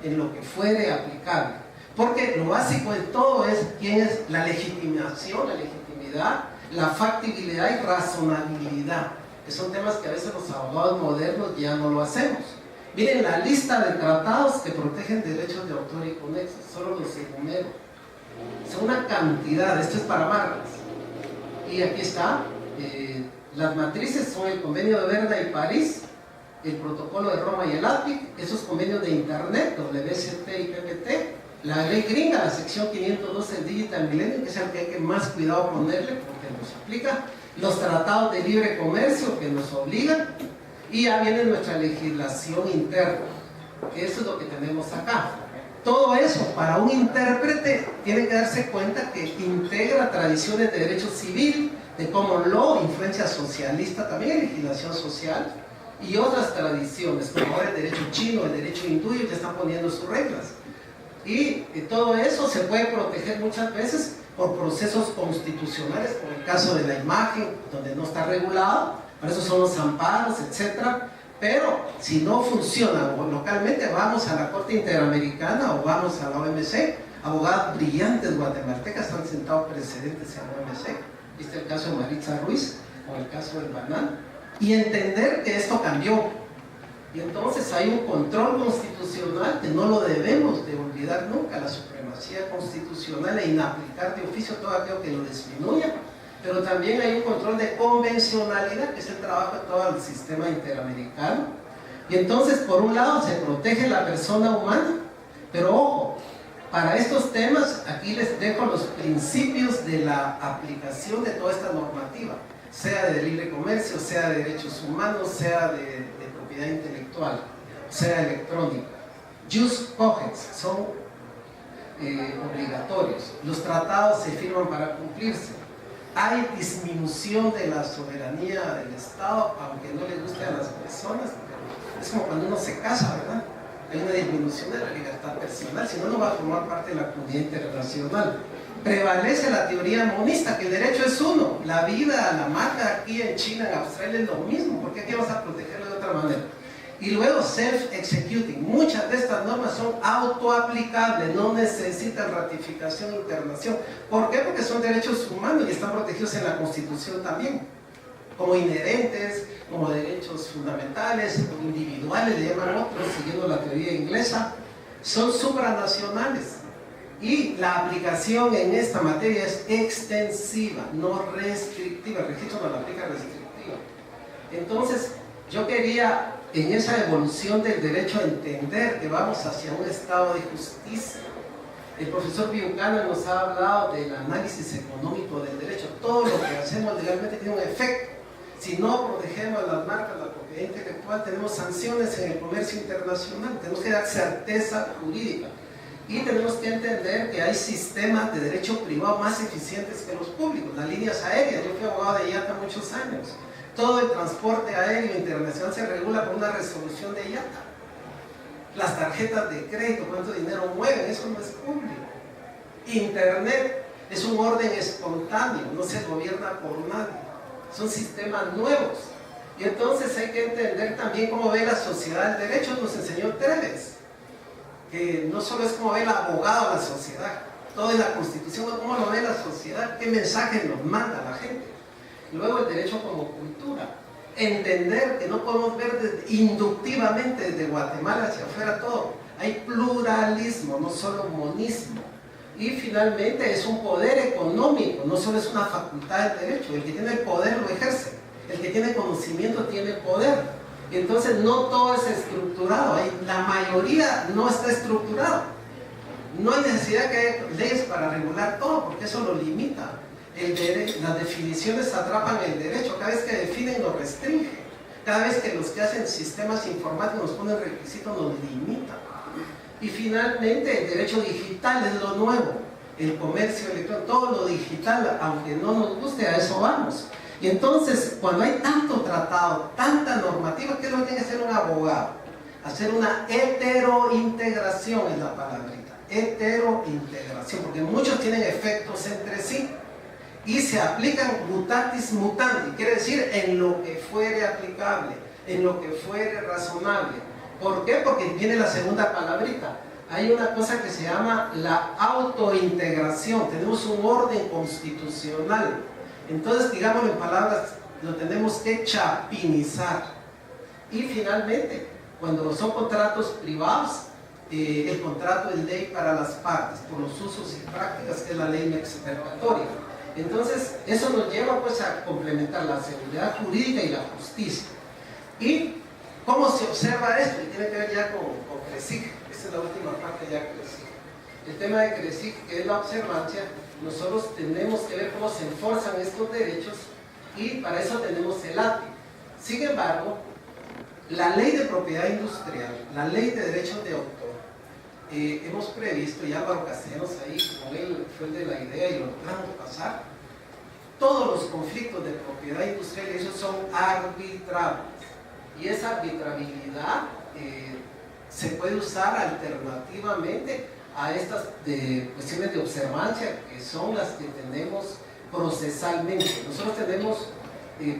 Speaker 2: en lo que fuere aplicable. Porque lo básico de todo es quién es la legitimación, la legitimidad, la factibilidad y razonabilidad, que son temas que a veces los abogados modernos ya no lo hacemos. Miren la lista de tratados que protegen derechos de autor y conexos, solo los enumero. Son una cantidad, esto es para marcas. Y aquí está, las matrices son el convenio de Berna y París, el protocolo de Roma y el ATIC, esos convenios de internet, WST y PPT, la ley gringa, la sección 512 del Digital Millennium, que es el que hay que más cuidado ponerle porque nos aplica, los tratados de libre comercio que nos obligan, y ya viene nuestra legislación interna, que eso es lo que tenemos acá. Todo eso para un intérprete tiene que darse cuenta que integra tradiciones de derecho civil, de common law, influencia socialista, también legislación social, y otras tradiciones, como ahora el derecho chino, el derecho hindú, ya están poniendo sus reglas. Y todo eso se puede proteger muchas veces por procesos constitucionales, como el caso de la imagen, donde no está regulado, para eso son los amparos, etc. Pero si no funciona localmente, vamos a la Corte Interamericana o vamos a la OMC. Abogadas brillantes guatemaltecas han sentado precedentes en la OMC. ¿Viste el caso de Maritza Ruiz o el caso del Banal? Y entender que esto cambió. Y entonces hay un control constitucional que no lo debemos de olvidar nunca, la supremacía constitucional e inaplicar de oficio todo aquello que lo disminuya, pero también hay un control de convencionalidad, que es el trabajo de todo el sistema interamericano. Y entonces, por un lado, se protege la persona humana, pero ojo, para estos temas, aquí les dejo los principios de la aplicación de toda esta normativa, sea de libre comercio, sea de derechos humanos, sea de propiedad intelectual, sea electrónica. Jus cogens son obligatorios. Los tratados se firman para cumplirse. Hay disminución de la soberanía del Estado, aunque no le guste a las personas. Es como cuando uno se casa, ¿verdad? Hay una disminución de la libertad personal, si no, no va a formar parte de la comunidad internacional. Prevalece la teoría monista, que el derecho es uno. La vida, la marca aquí en China, en Australia es lo mismo. ¿Por qué aquí vas a protegerlo de otra manera? Y luego self-executing. Muchas de estas normas son autoaplicables, no necesitan ratificación internacional. ¿Por qué? Porque son derechos humanos y están protegidos en la Constitución también, como inherentes, como derechos fundamentales, como individuales, le llaman otros, siguiendo la teoría inglesa. Son supranacionales. Y la aplicación en esta materia es extensiva, no restrictiva. El registro no la aplica restrictiva. Entonces, yo quería, en esa evolución del derecho, a entender que vamos hacia un estado de justicia. El profesor Buchanan nos ha hablado del análisis económico del derecho. Todo lo que hacemos legalmente tiene un efecto. Si no protegemos las marcas, la propiedad intelectual, tenemos sanciones en el comercio internacional. Tenemos que dar certeza jurídica. Y tenemos que entender que hay sistemas de derecho privado más eficientes que los públicos. Las líneas aéreas, yo fui abogado de IATA muchos años. Todo el transporte aéreo internacional se regula por una resolución de IATA. Las tarjetas de crédito, cuánto dinero mueven, eso no es público. Internet es un orden espontáneo, no se gobierna por nadie. Son sistemas nuevos. Y entonces hay que entender también cómo ve la sociedad del derecho, nos enseñó Teles. Que no solo es cómo ve el abogado a la sociedad, todo es la Constitución, cómo lo ve la sociedad, qué mensaje nos manda la gente. Luego el derecho como cultura, entender que no podemos ver inductivamente desde Guatemala hacia afuera todo, hay pluralismo, no solo monismo. Y finalmente es un poder económico, no solo es una facultad del derecho, el que tiene el poder lo ejerce, el que tiene conocimiento tiene poder. Entonces no todo es estructurado, la mayoría no está estructurado. No hay necesidad que haya leyes para regular todo, porque eso lo limita. Las definiciones atrapan el derecho, cada vez que definen lo restringen, cada vez que los que hacen sistemas informáticos nos ponen requisitos nos limitan. Y finalmente el derecho digital es lo nuevo, el comercio electrónico, todo lo digital, aunque no nos guste, a eso vamos. Y entonces, cuando hay tanto tratado, tanta normativa, ¿qué es lo que tiene que hacer un abogado? Hacer una heterointegración, es la palabrita, heterointegración, porque muchos tienen efectos entre sí y se aplican mutatis mutandis, quiere decir en lo que fuere aplicable, en lo que fuere razonable. ¿Por qué? Porque viene la segunda palabrita. Hay una cosa que se llama la autointegración, tenemos un orden constitucional. Entonces, digámoslo en palabras, lo tenemos que chapinizar. Y finalmente, cuando son contratos privados, el contrato es ley para las partes, por los usos y prácticas, que es la ley expropiatoria. Entonces, eso nos lleva pues a complementar la seguridad jurídica y la justicia. ¿Y cómo se observa esto? Y tiene que ver ya con CRESIC. Esa es la última parte ya de CRESIC. El tema de CRESIC, que es la observancia, nosotros tenemos que ver cómo se enforzan estos derechos y para eso tenemos el API. Sin embargo, la ley de propiedad industrial, la ley de derechos de autor, hemos previsto, y Álvaro Castellanos ahí, con él fue el de la idea y lo logramos pasar, todos los conflictos de propiedad industrial, esos son arbitrables. Y esa arbitrabilidad se puede usar alternativamente a estas cuestiones de observancia que son las que tenemos procesalmente. Nosotros tenemos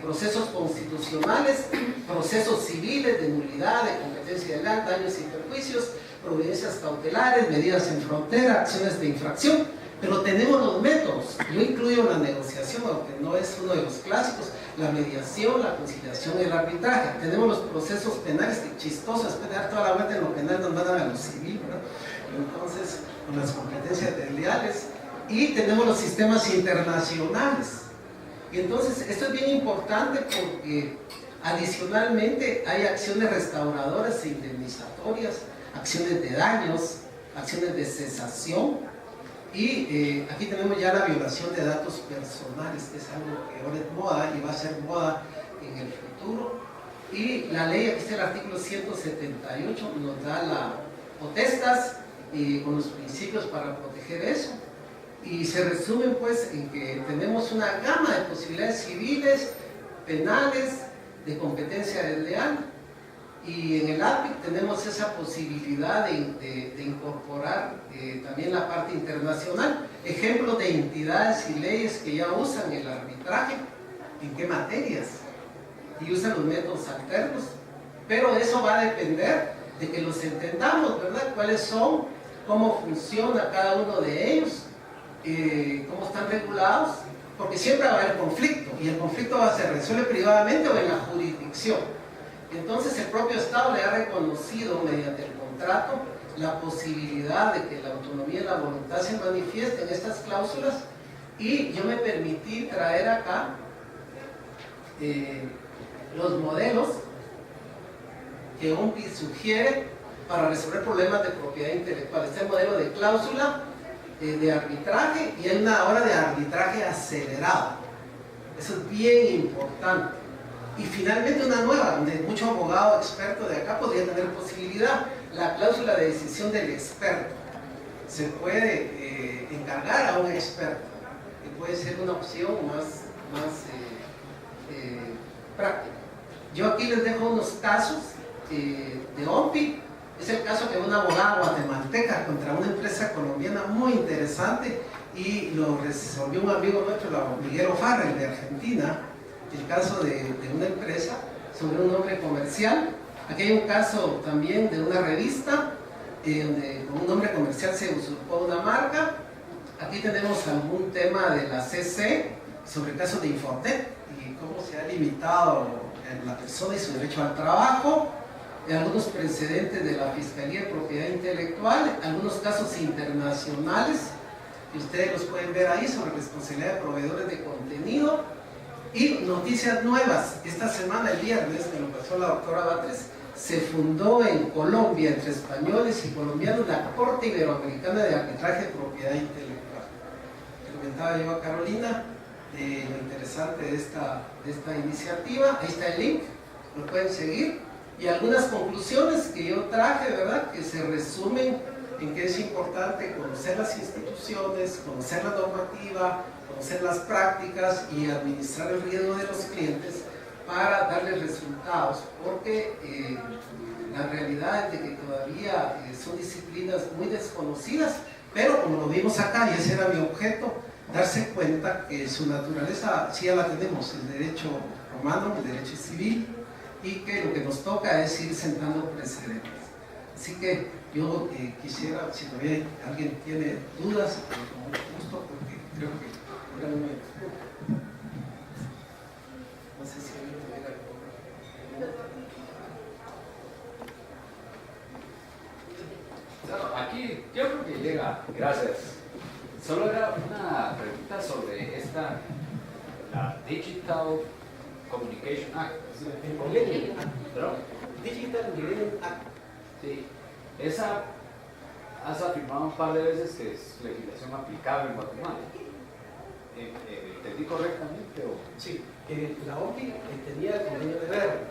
Speaker 2: procesos constitucionales, procesos civiles de nulidad, de competencia legal, daños y perjuicios, providencias cautelares, medidas en frontera, acciones de infracción, pero tenemos los métodos. Yo incluyo la negociación, aunque no es uno de los clásicos, la mediación, la conciliación y el arbitraje. Tenemos los procesos penales, que chistoso, después de dar toda la vuelta en lo penal nos mandan a lo civil, ¿verdad? Entonces, con las competencias desleales, y tenemos los sistemas internacionales. Y entonces, esto es bien importante porque adicionalmente hay acciones restauradoras e indemnizatorias, acciones de daños, acciones de cesación, y aquí tenemos ya la violación de datos personales, que es algo que ahora es moda y va a ser moda en el futuro. Y la ley, aquí está el artículo 178, nos da las potestas con los principios para proteger eso. Y se resumen pues en que tenemos una gama de posibilidades civiles, penales, de competencia desleal, y en el APIC tenemos esa posibilidad de incorporar también la parte internacional, ejemplos de entidades y leyes que ya usan el arbitraje, en qué materias, y usan los métodos alternos, pero eso va a depender de que los entendamos, ¿verdad? Cuáles son, cómo funciona cada uno de ellos, cómo están regulados, porque siempre va a haber conflicto, y el conflicto va a ser resuelve privadamente o en la jurisdicción. Entonces el propio Estado le ha reconocido mediante el contrato la posibilidad de que la autonomía y la voluntad se manifiesten en estas cláusulas, y yo me permití traer acá los modelos que OMPI sugiere para resolver problemas de propiedad intelectual. Este modelo de cláusula de arbitraje, y hay una hora de arbitraje acelerado. Eso es bien importante. Y finalmente una nueva, donde mucho abogado experto de acá podría tener posibilidad, la cláusula de decisión del experto. Se puede encargar a un experto, que puede ser una opción más práctica. Yo aquí les dejo unos casos de OMPI. Es el caso de una abogada guatemalteca contra una empresa colombiana muy interesante, y lo resolvió un amigo nuestro, Miguel Farrell, de Argentina. El caso de una empresa sobre un nombre comercial. Aquí hay un caso también de una revista donde con un nombre comercial se usurpó una marca. Aquí tenemos algún tema de la CC sobre el caso de Infotet y cómo se ha limitado la persona y su derecho al trabajo, algunos precedentes de la Fiscalía de Propiedad Intelectual, algunos casos internacionales que ustedes los pueden ver ahí sobre responsabilidad de proveedores de contenido. Y noticias nuevas, esta semana, el viernes, me lo pasó la doctora Batres, se fundó en Colombia, entre españoles y colombianos, la Corte Iberoamericana de Arbitraje de Propiedad Intelectual. Comentaba yo a Carolina de lo interesante de esta iniciativa. Ahí está el link, lo pueden seguir. Y algunas conclusiones que yo traje, ¿verdad?, que se resumen en que es importante conocer las instituciones, conocer la normativa, conocer las prácticas y administrar el riesgo de los clientes para darles resultados, porque la realidad es de que todavía son disciplinas muy desconocidas, pero como lo vimos acá, y ese era mi objeto, darse cuenta que su naturaleza sí ya la tenemos, el derecho romano, el derecho civil, y que lo que nos toca es ir sentando precedentes. Así que yo quisiera, si todavía alguien tiene dudas, con mucho gusto, porque creo que era muy expuesto. No sé si alguien tuviera
Speaker 5: algo. Aquí yo creo que llega, gracias. Solo era una pregunta sobre la Digital Communication Act. ¿Perdón?
Speaker 3: Digital Millennium Act.
Speaker 5: Sí, esa has afirmado un par de veces que es legislación aplicable en Guatemala. ¿Entendí correctamente? O?
Speaker 3: Sí, que la OMPI tenía el convenio de Berna,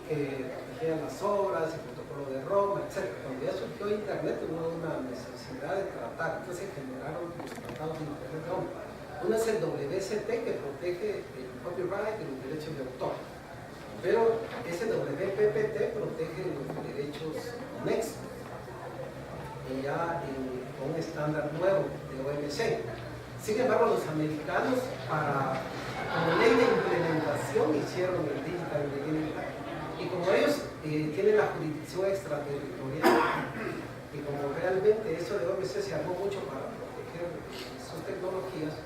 Speaker 3: que regía las obras, el protocolo de Roma, etc. Cuando ya surgió Internet hubo una necesidad de tratar, entonces se generaron los tratados de Internet de OMPI. Uno es el WCT, que protege el copyright y los derechos de autor. Pero ese WPPT protege los derechos nexos, ya con un estándar nuevo de OMC. Sin embargo, los americanos, como ley de implementación, hicieron el Digital Millennium Act. Y como ellos tienen la jurisdicción extraterritorial, y como realmente eso de OMC se armó mucho para proteger sus tecnologías,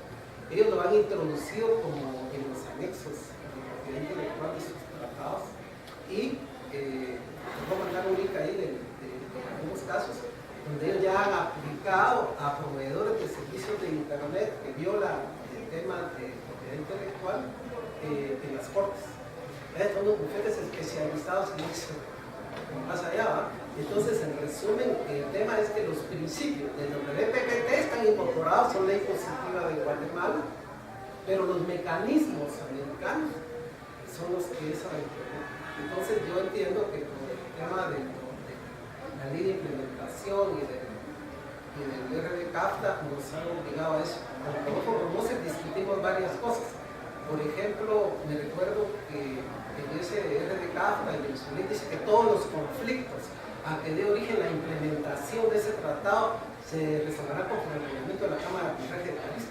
Speaker 3: ellos lo han introducido como en los anexos de propiedad intelectual de sus tratados. Y les voy a mandar un link ahí de algunos casos donde ellos ya han aplicado a proveedores de servicios de Internet que violan el tema de propiedad intelectual en las cortes. Son los bufetes especializados en eso, más allá, ¿va? Entonces, en resumen, el tema es que los principios del WPPT están incorporados, son ley positiva de Guatemala, pero los mecanismos americanos son los que es Internet. Entonces, yo entiendo que con el tema de la ley de implementación y del RDCAFTA nos han obligado a eso. Como se discutimos varias cosas. Por ejemplo, me recuerdo que en ese RDCAFTA y el SULIC dice que todos los conflictos a que dé origen la implementación de ese tratado se resolverá con el reglamento de la Cámara de Arbitraje de París.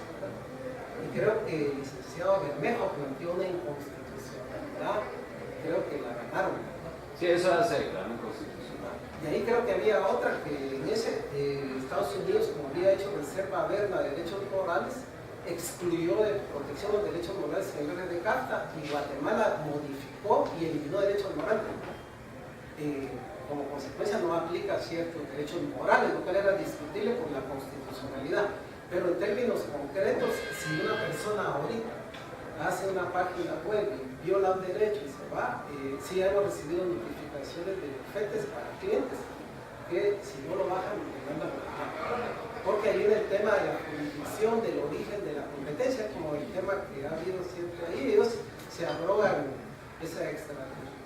Speaker 3: Y creo que el licenciado Bermejo planteó una inconstitucionalidad, creo que la ganaron.
Speaker 5: Sí, eso hace claro, inconstitucional.
Speaker 3: Y ahí creo que había otra que en ese Estados Unidos, como había hecho reserva Berna de derechos morales, excluyó de protección los derechos morales en el RDCAFTA, y Guatemala modificó y eliminó derechos morales. Como consecuencia no aplica ciertos derechos morales, lo cual era discutible por la constitucionalidad. Pero en términos concretos, si una persona ahorita hace una página web y viola un derecho y se va, sí hemos recibido notificaciones de bufetes para clientes que si no lo bajan, lo mandan a bajar. Porque ahí viene el tema de la jurisdicción, del origen de la competencia, como el tema que ha habido siempre ahí, ellos se abrogan esa extraterritorialidad.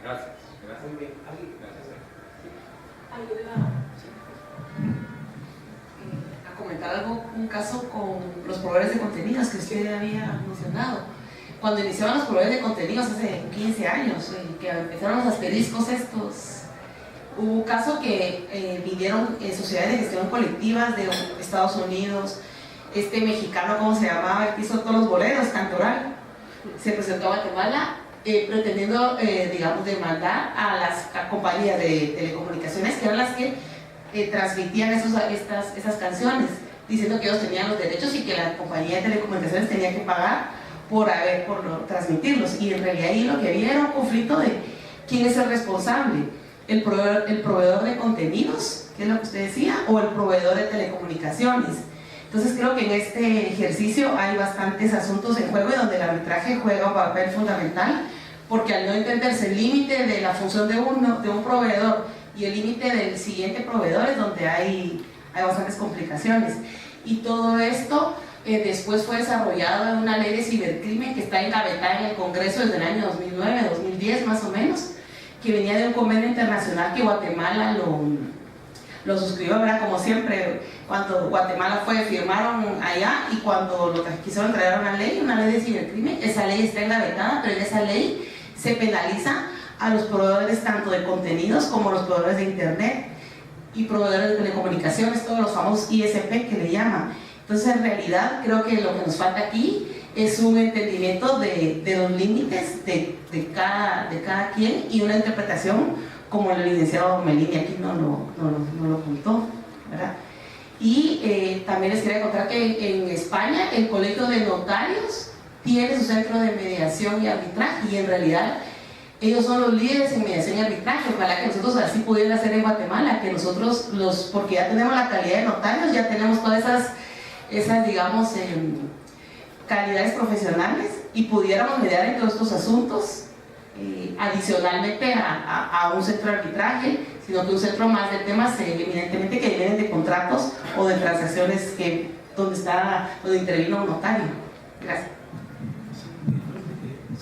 Speaker 5: Gracias.
Speaker 3: Muy bien.
Speaker 5: Gracias.
Speaker 4: A comentar algo, un caso con los proveedores de contenidos que usted había mencionado. Cuando iniciaban los proveedores de contenidos hace 15 años, que empezaron los asteriscos estos, hubo un caso que vinieron sociedades de gestión colectivas de Estados Unidos, este mexicano, ¿cómo se llamaba? El que hizo todos los boleros, Cantoral, se presentó a Guatemala pretendiendo, digamos, demandar a las compañías de telecomunicaciones, que eran las que transmitían esas canciones, diciendo que ellos tenían los derechos y que la compañía de telecomunicaciones tenía que pagar por transmitirlos. Y en realidad ahí lo que había era un conflicto de quién es el responsable, el proveedor de contenidos, que es lo que usted decía, o el proveedor de telecomunicaciones. Entonces creo que en este ejercicio hay bastantes asuntos en juego y donde el arbitraje juega un papel fundamental, porque al no entenderse el límite de la función de un proveedor y el límite del siguiente proveedor es donde hay bastantes complicaciones. Y todo esto después fue desarrollado en una ley de cibercrimen que está engavetada en el Congreso desde el año 2009, 2010 más o menos, que venía de un convenio internacional que Guatemala lo suscribió, ¿verdad? Como siempre, cuando Guatemala firmaron allá, y cuando lo quisieron traer a una ley de cibercrimen, esa ley está engavetada, pero en esa ley se penaliza a los proveedores tanto de contenidos como los proveedores de internet y proveedores de telecomunicaciones, todos los famosos ISP que le llaman. Entonces, en realidad, creo que lo que nos falta aquí es un entendimiento de los límites de cada quien y una interpretación como el licenciado Melini aquí no lo contó, ¿verdad? Y también les quería contar que en España el Colegio de Notarios tiene su centro de mediación y arbitraje, y en realidad ellos son los líderes en mediación y arbitraje. Ojalá que nosotros así pudiera hacer en Guatemala, que nosotros, porque ya tenemos la calidad de notarios, ya tenemos todas esas digamos, calidades profesionales, y pudiéramos mediar en todos estos asuntos, adicionalmente a un centro de arbitraje, sino que un centro más de temas evidentemente que vienen de contratos o de transacciones donde intervino un notario. Gracias.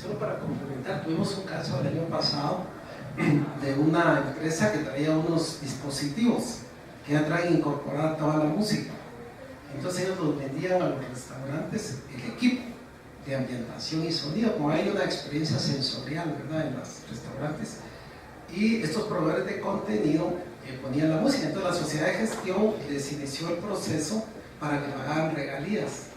Speaker 2: Solo para complementar, tuvimos un caso el año pasado de una empresa que traía unos dispositivos que ya traen incorporada toda la música. Entonces ellos los vendían a los restaurantes, el equipo de ambientación y sonido, como hay una experiencia sensorial, ¿verdad?, en los restaurantes. Y estos proveedores de contenido ponían la música. Entonces la sociedad de gestión les inició el proceso para que pagaran regalías.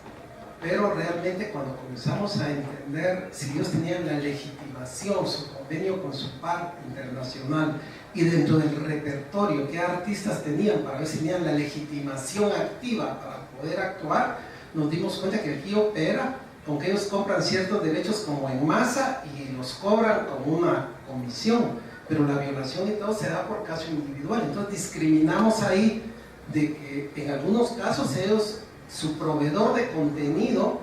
Speaker 2: Pero realmente cuando comenzamos a entender si ellos tenían la legitimación, su convenio con su par internacional, y dentro del repertorio qué artistas tenían, para ver si tenían la legitimación activa para poder actuar, nos dimos cuenta que aquí opera, aunque ellos compran ciertos derechos como en masa y los cobran como una comisión, pero la violación y todo se da por caso individual. Entonces discriminamos ahí de que en algunos casos ellos, su proveedor de contenido,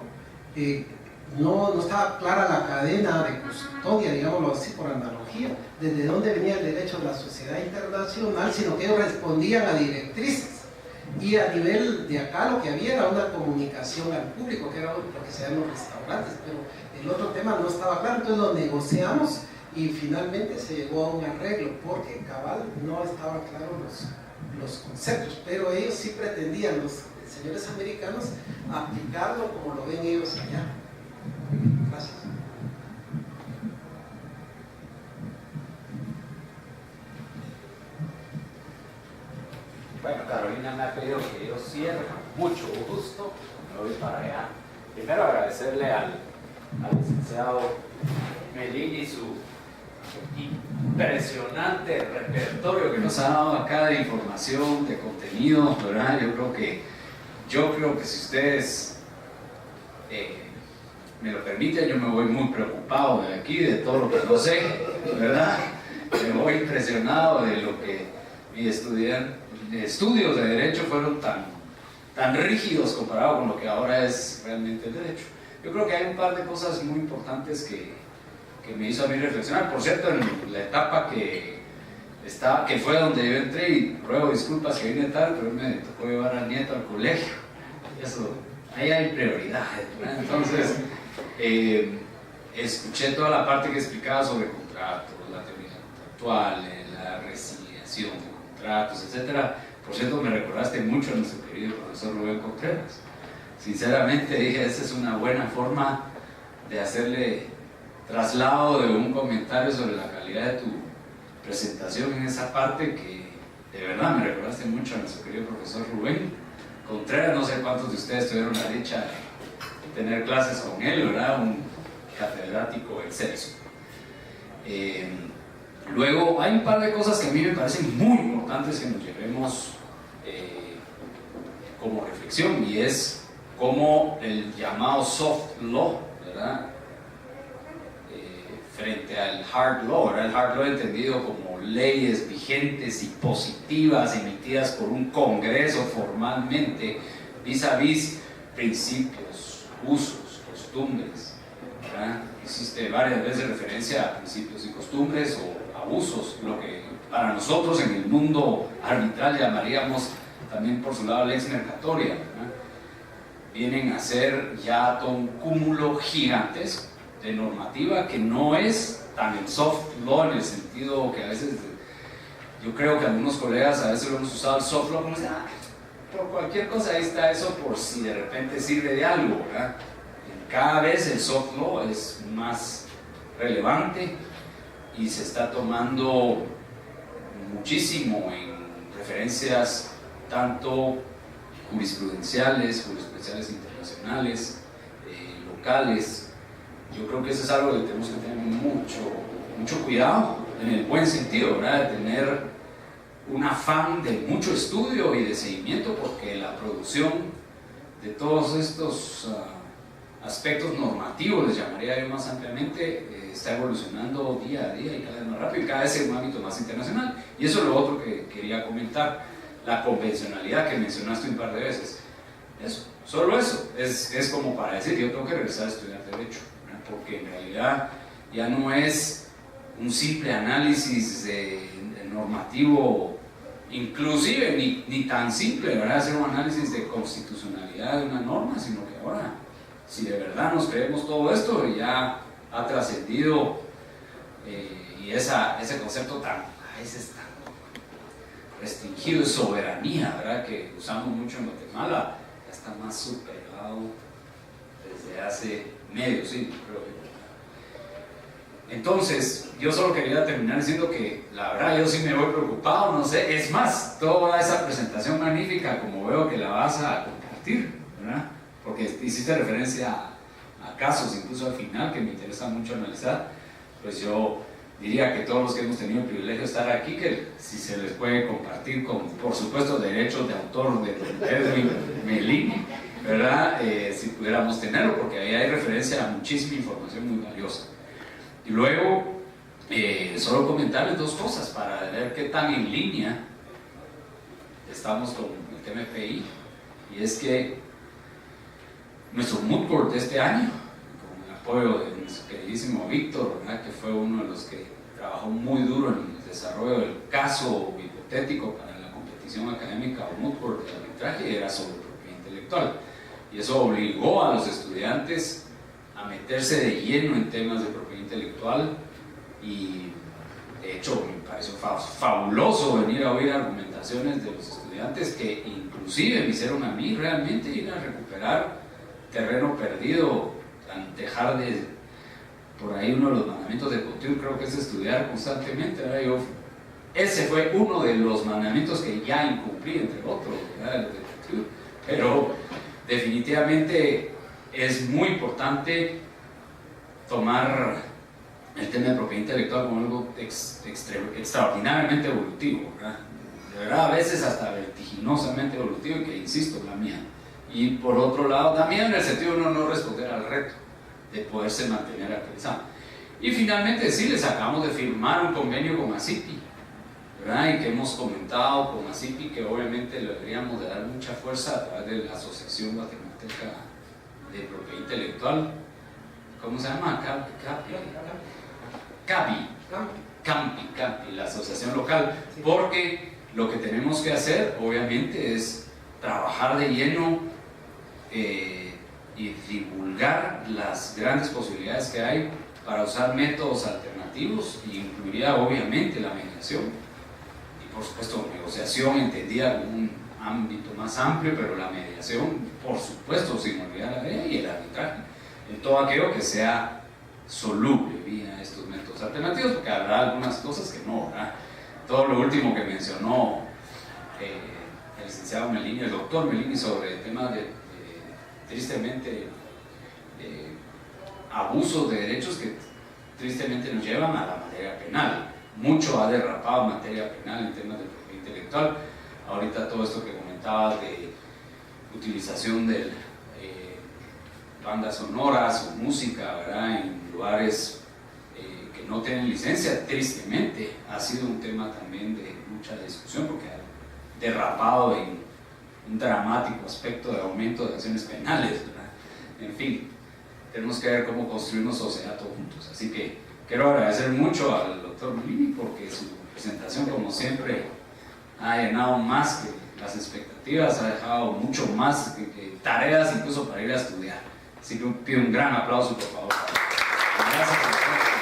Speaker 2: no estaba clara la cadena de custodia, digámoslo así por analogía, desde dónde venía el derecho de la sociedad internacional, sino que ellos respondían a directrices. Y a nivel de acá lo que había era una comunicación al público, que era lo que se da en los restaurantes, pero el otro tema no estaba claro, entonces lo negociamos y finalmente se llegó a un arreglo, porque cabal no estaban claros los conceptos, pero ellos sí pretendían, los señores americanos, aplicarlo como lo ven ellos allá. Gracias.
Speaker 5: Bueno, Carolina me ha pedido que yo cierre con mucho gusto, me voy para allá. Primero agradecerle al licenciado Melini su impresionante repertorio que nos ha dado acá de información, de contenido, ¿verdad? Yo creo que si ustedes me lo permiten, yo me voy muy preocupado de aquí, de todo lo que no sé, ¿verdad? Me voy impresionado de lo que mis estudios de derecho fueron tan rígidos comparado con lo que ahora es realmente el derecho. Yo creo que hay un par de cosas muy importantes que me hizo a mí reflexionar. Por cierto, en la etapa que fue donde yo entré, y ruego disculpas que vine tarde, pero me tocó llevar al nieto al colegio. Eso, ahí hay prioridades, ¿verdad? Entonces, escuché toda la parte que explicaba sobre contratos, la teoría contractual, la resiliación de contratos, etc. Por cierto, me recordaste mucho a nuestro querido profesor Rubén Contreras. Sinceramente dije, esa es una buena forma de hacerle traslado de un comentario sobre la calidad de tu presentación en esa parte, que de verdad me recordaste mucho a nuestro querido profesor Rubén Contreras. No sé cuántos de ustedes tuvieron la dicha de tener clases con él, ¿verdad? Un catedrático excelso. Luego hay un par de cosas que a mí me parecen muy importantes que nos llevemos como reflexión, y es cómo el llamado soft law, ¿verdad?, frente al hard law, ¿verdad? El hard law entendido como leyes vigentes y positivas emitidas por un congreso formalmente vis a vis principios, usos, costumbres, ¿verdad? Hiciste varias veces referencia a principios y costumbres o abusos, lo que para nosotros en el mundo arbitral llamaríamos también por su lado lex mercatoria, ¿verdad? Vienen a ser ya todo un cúmulo gigantesco de normativa que no es tan el soft law en el sentido que a veces yo creo que algunos colegas a veces lo hemos usado el soft law como por cualquier cosa, ahí está eso por si de repente sirve de algo, ¿verdad? Cada vez el soft law es más relevante y se está tomando muchísimo en referencias tanto jurisprudenciales internacionales, locales. Yo creo que eso es algo que tenemos que tener mucho cuidado, en el buen sentido, ¿verdad? De tener un afán de mucho estudio y de seguimiento, porque la producción de todos estos aspectos normativos, les llamaría yo más ampliamente, está evolucionando día a día y cada vez más rápido y cada vez en un ámbito más internacional. Y eso es lo otro que quería comentar, la convencionalidad que mencionaste un par de veces. Eso, solo eso, es como para decir, yo tengo que regresar a estudiar Derecho, ¿verdad? Porque en realidad ya no es un simple análisis normativo, inclusive ni tan simple, ¿verdad? Hacer un análisis de constitucionalidad de una norma, sino que ahora, si de verdad nos creemos todo esto, ya ha trascendido y ese concepto tan restringido de soberanía, ¿verdad? Que usamos mucho en Guatemala, ya está más superado desde hace medio siglo, creo yo. Entonces, yo solo quería terminar diciendo que la verdad yo sí me voy preocupado, no sé, es más, toda esa presentación magnífica, como veo que la vas a compartir, ¿verdad? Porque hiciste referencia a casos, incluso al final, que me interesa mucho analizar, pues yo diría que todos los que hemos tenido el privilegio de estar aquí, que si se les puede compartir con, por supuesto, derechos de autor de Edwin Melini, ¿verdad? Si pudiéramos tenerlo, porque ahí hay referencia a muchísima información muy valiosa. Y luego, solo comentarles dos cosas para ver qué tan en línea estamos con el TMPI, y es que nuestro mood board de este año, con el apoyo de nuestro queridísimo Víctor, ¿verdad? Que fue uno de los que trabajó muy duro en el desarrollo del caso hipotético para la competición académica o mood board de arbitraje, era sobre propiedad intelectual, y eso obligó a los estudiantes a meterse de lleno en temas de propiedad intelectual, y de hecho me pareció fabuloso venir a oír argumentaciones de los estudiantes que inclusive me hicieron a mí realmente ir a recuperar terreno perdido, dejar de, por ahí uno de los mandamientos de Couture creo que es estudiar constantemente, ¿verdad? Ese fue uno de los mandamientos que ya incumplí, entre otros, ¿verdad? Pero definitivamente es muy importante tomar el tema de propiedad intelectual como algo extraordinariamente evolutivo, ¿verdad? De verdad, a veces hasta vertiginosamente evolutivo, y que insisto, la mía. Y por otro lado, también en el sentido de uno no responder al reto de poderse mantener actualizado. Y finalmente, sí, les acabamos de firmar un convenio con ACIPI, ¿verdad? Y que hemos comentado con ACIPI que obviamente le deberíamos de dar mucha fuerza a través de la Asociación Guatemalteca de Propiedad Intelectual. ¿Cómo se llama? CAPI, la asociación local, porque lo que tenemos que hacer, obviamente, es trabajar de lleno y divulgar las grandes posibilidades que hay para usar métodos alternativos, y incluiría obviamente la mediación y por supuesto negociación entendida como un ámbito más amplio, pero la mediación, por supuesto, sin olvidar la ley y el arbitraje, en todo aquello que sea soluble vía estos métodos alternativos, porque habrá algunas cosas que no, ¿verdad? Todo lo último que mencionó el licenciado Melini, el doctor Melini, sobre el tema de tristemente abusos de derechos que tristemente nos llevan a la materia penal. Mucho ha derrapado en materia penal en temas de propiedad intelectual. Ahorita todo esto que comentabas de utilización de bandas sonoras o música, ¿verdad? En lugares que no tienen licencia, tristemente ha sido un tema también de mucha discusión, porque ha derrapado un dramático aspecto de aumento de acciones penales, ¿verdad? En fin, tenemos que ver cómo construir una sociedad todos juntos. Así que quiero agradecer mucho al doctor Molini porque su presentación, como siempre, ha llenado más que las expectativas, ha dejado mucho más que tareas incluso para ir a estudiar. Así que pido un gran aplauso, por favor. Gracias.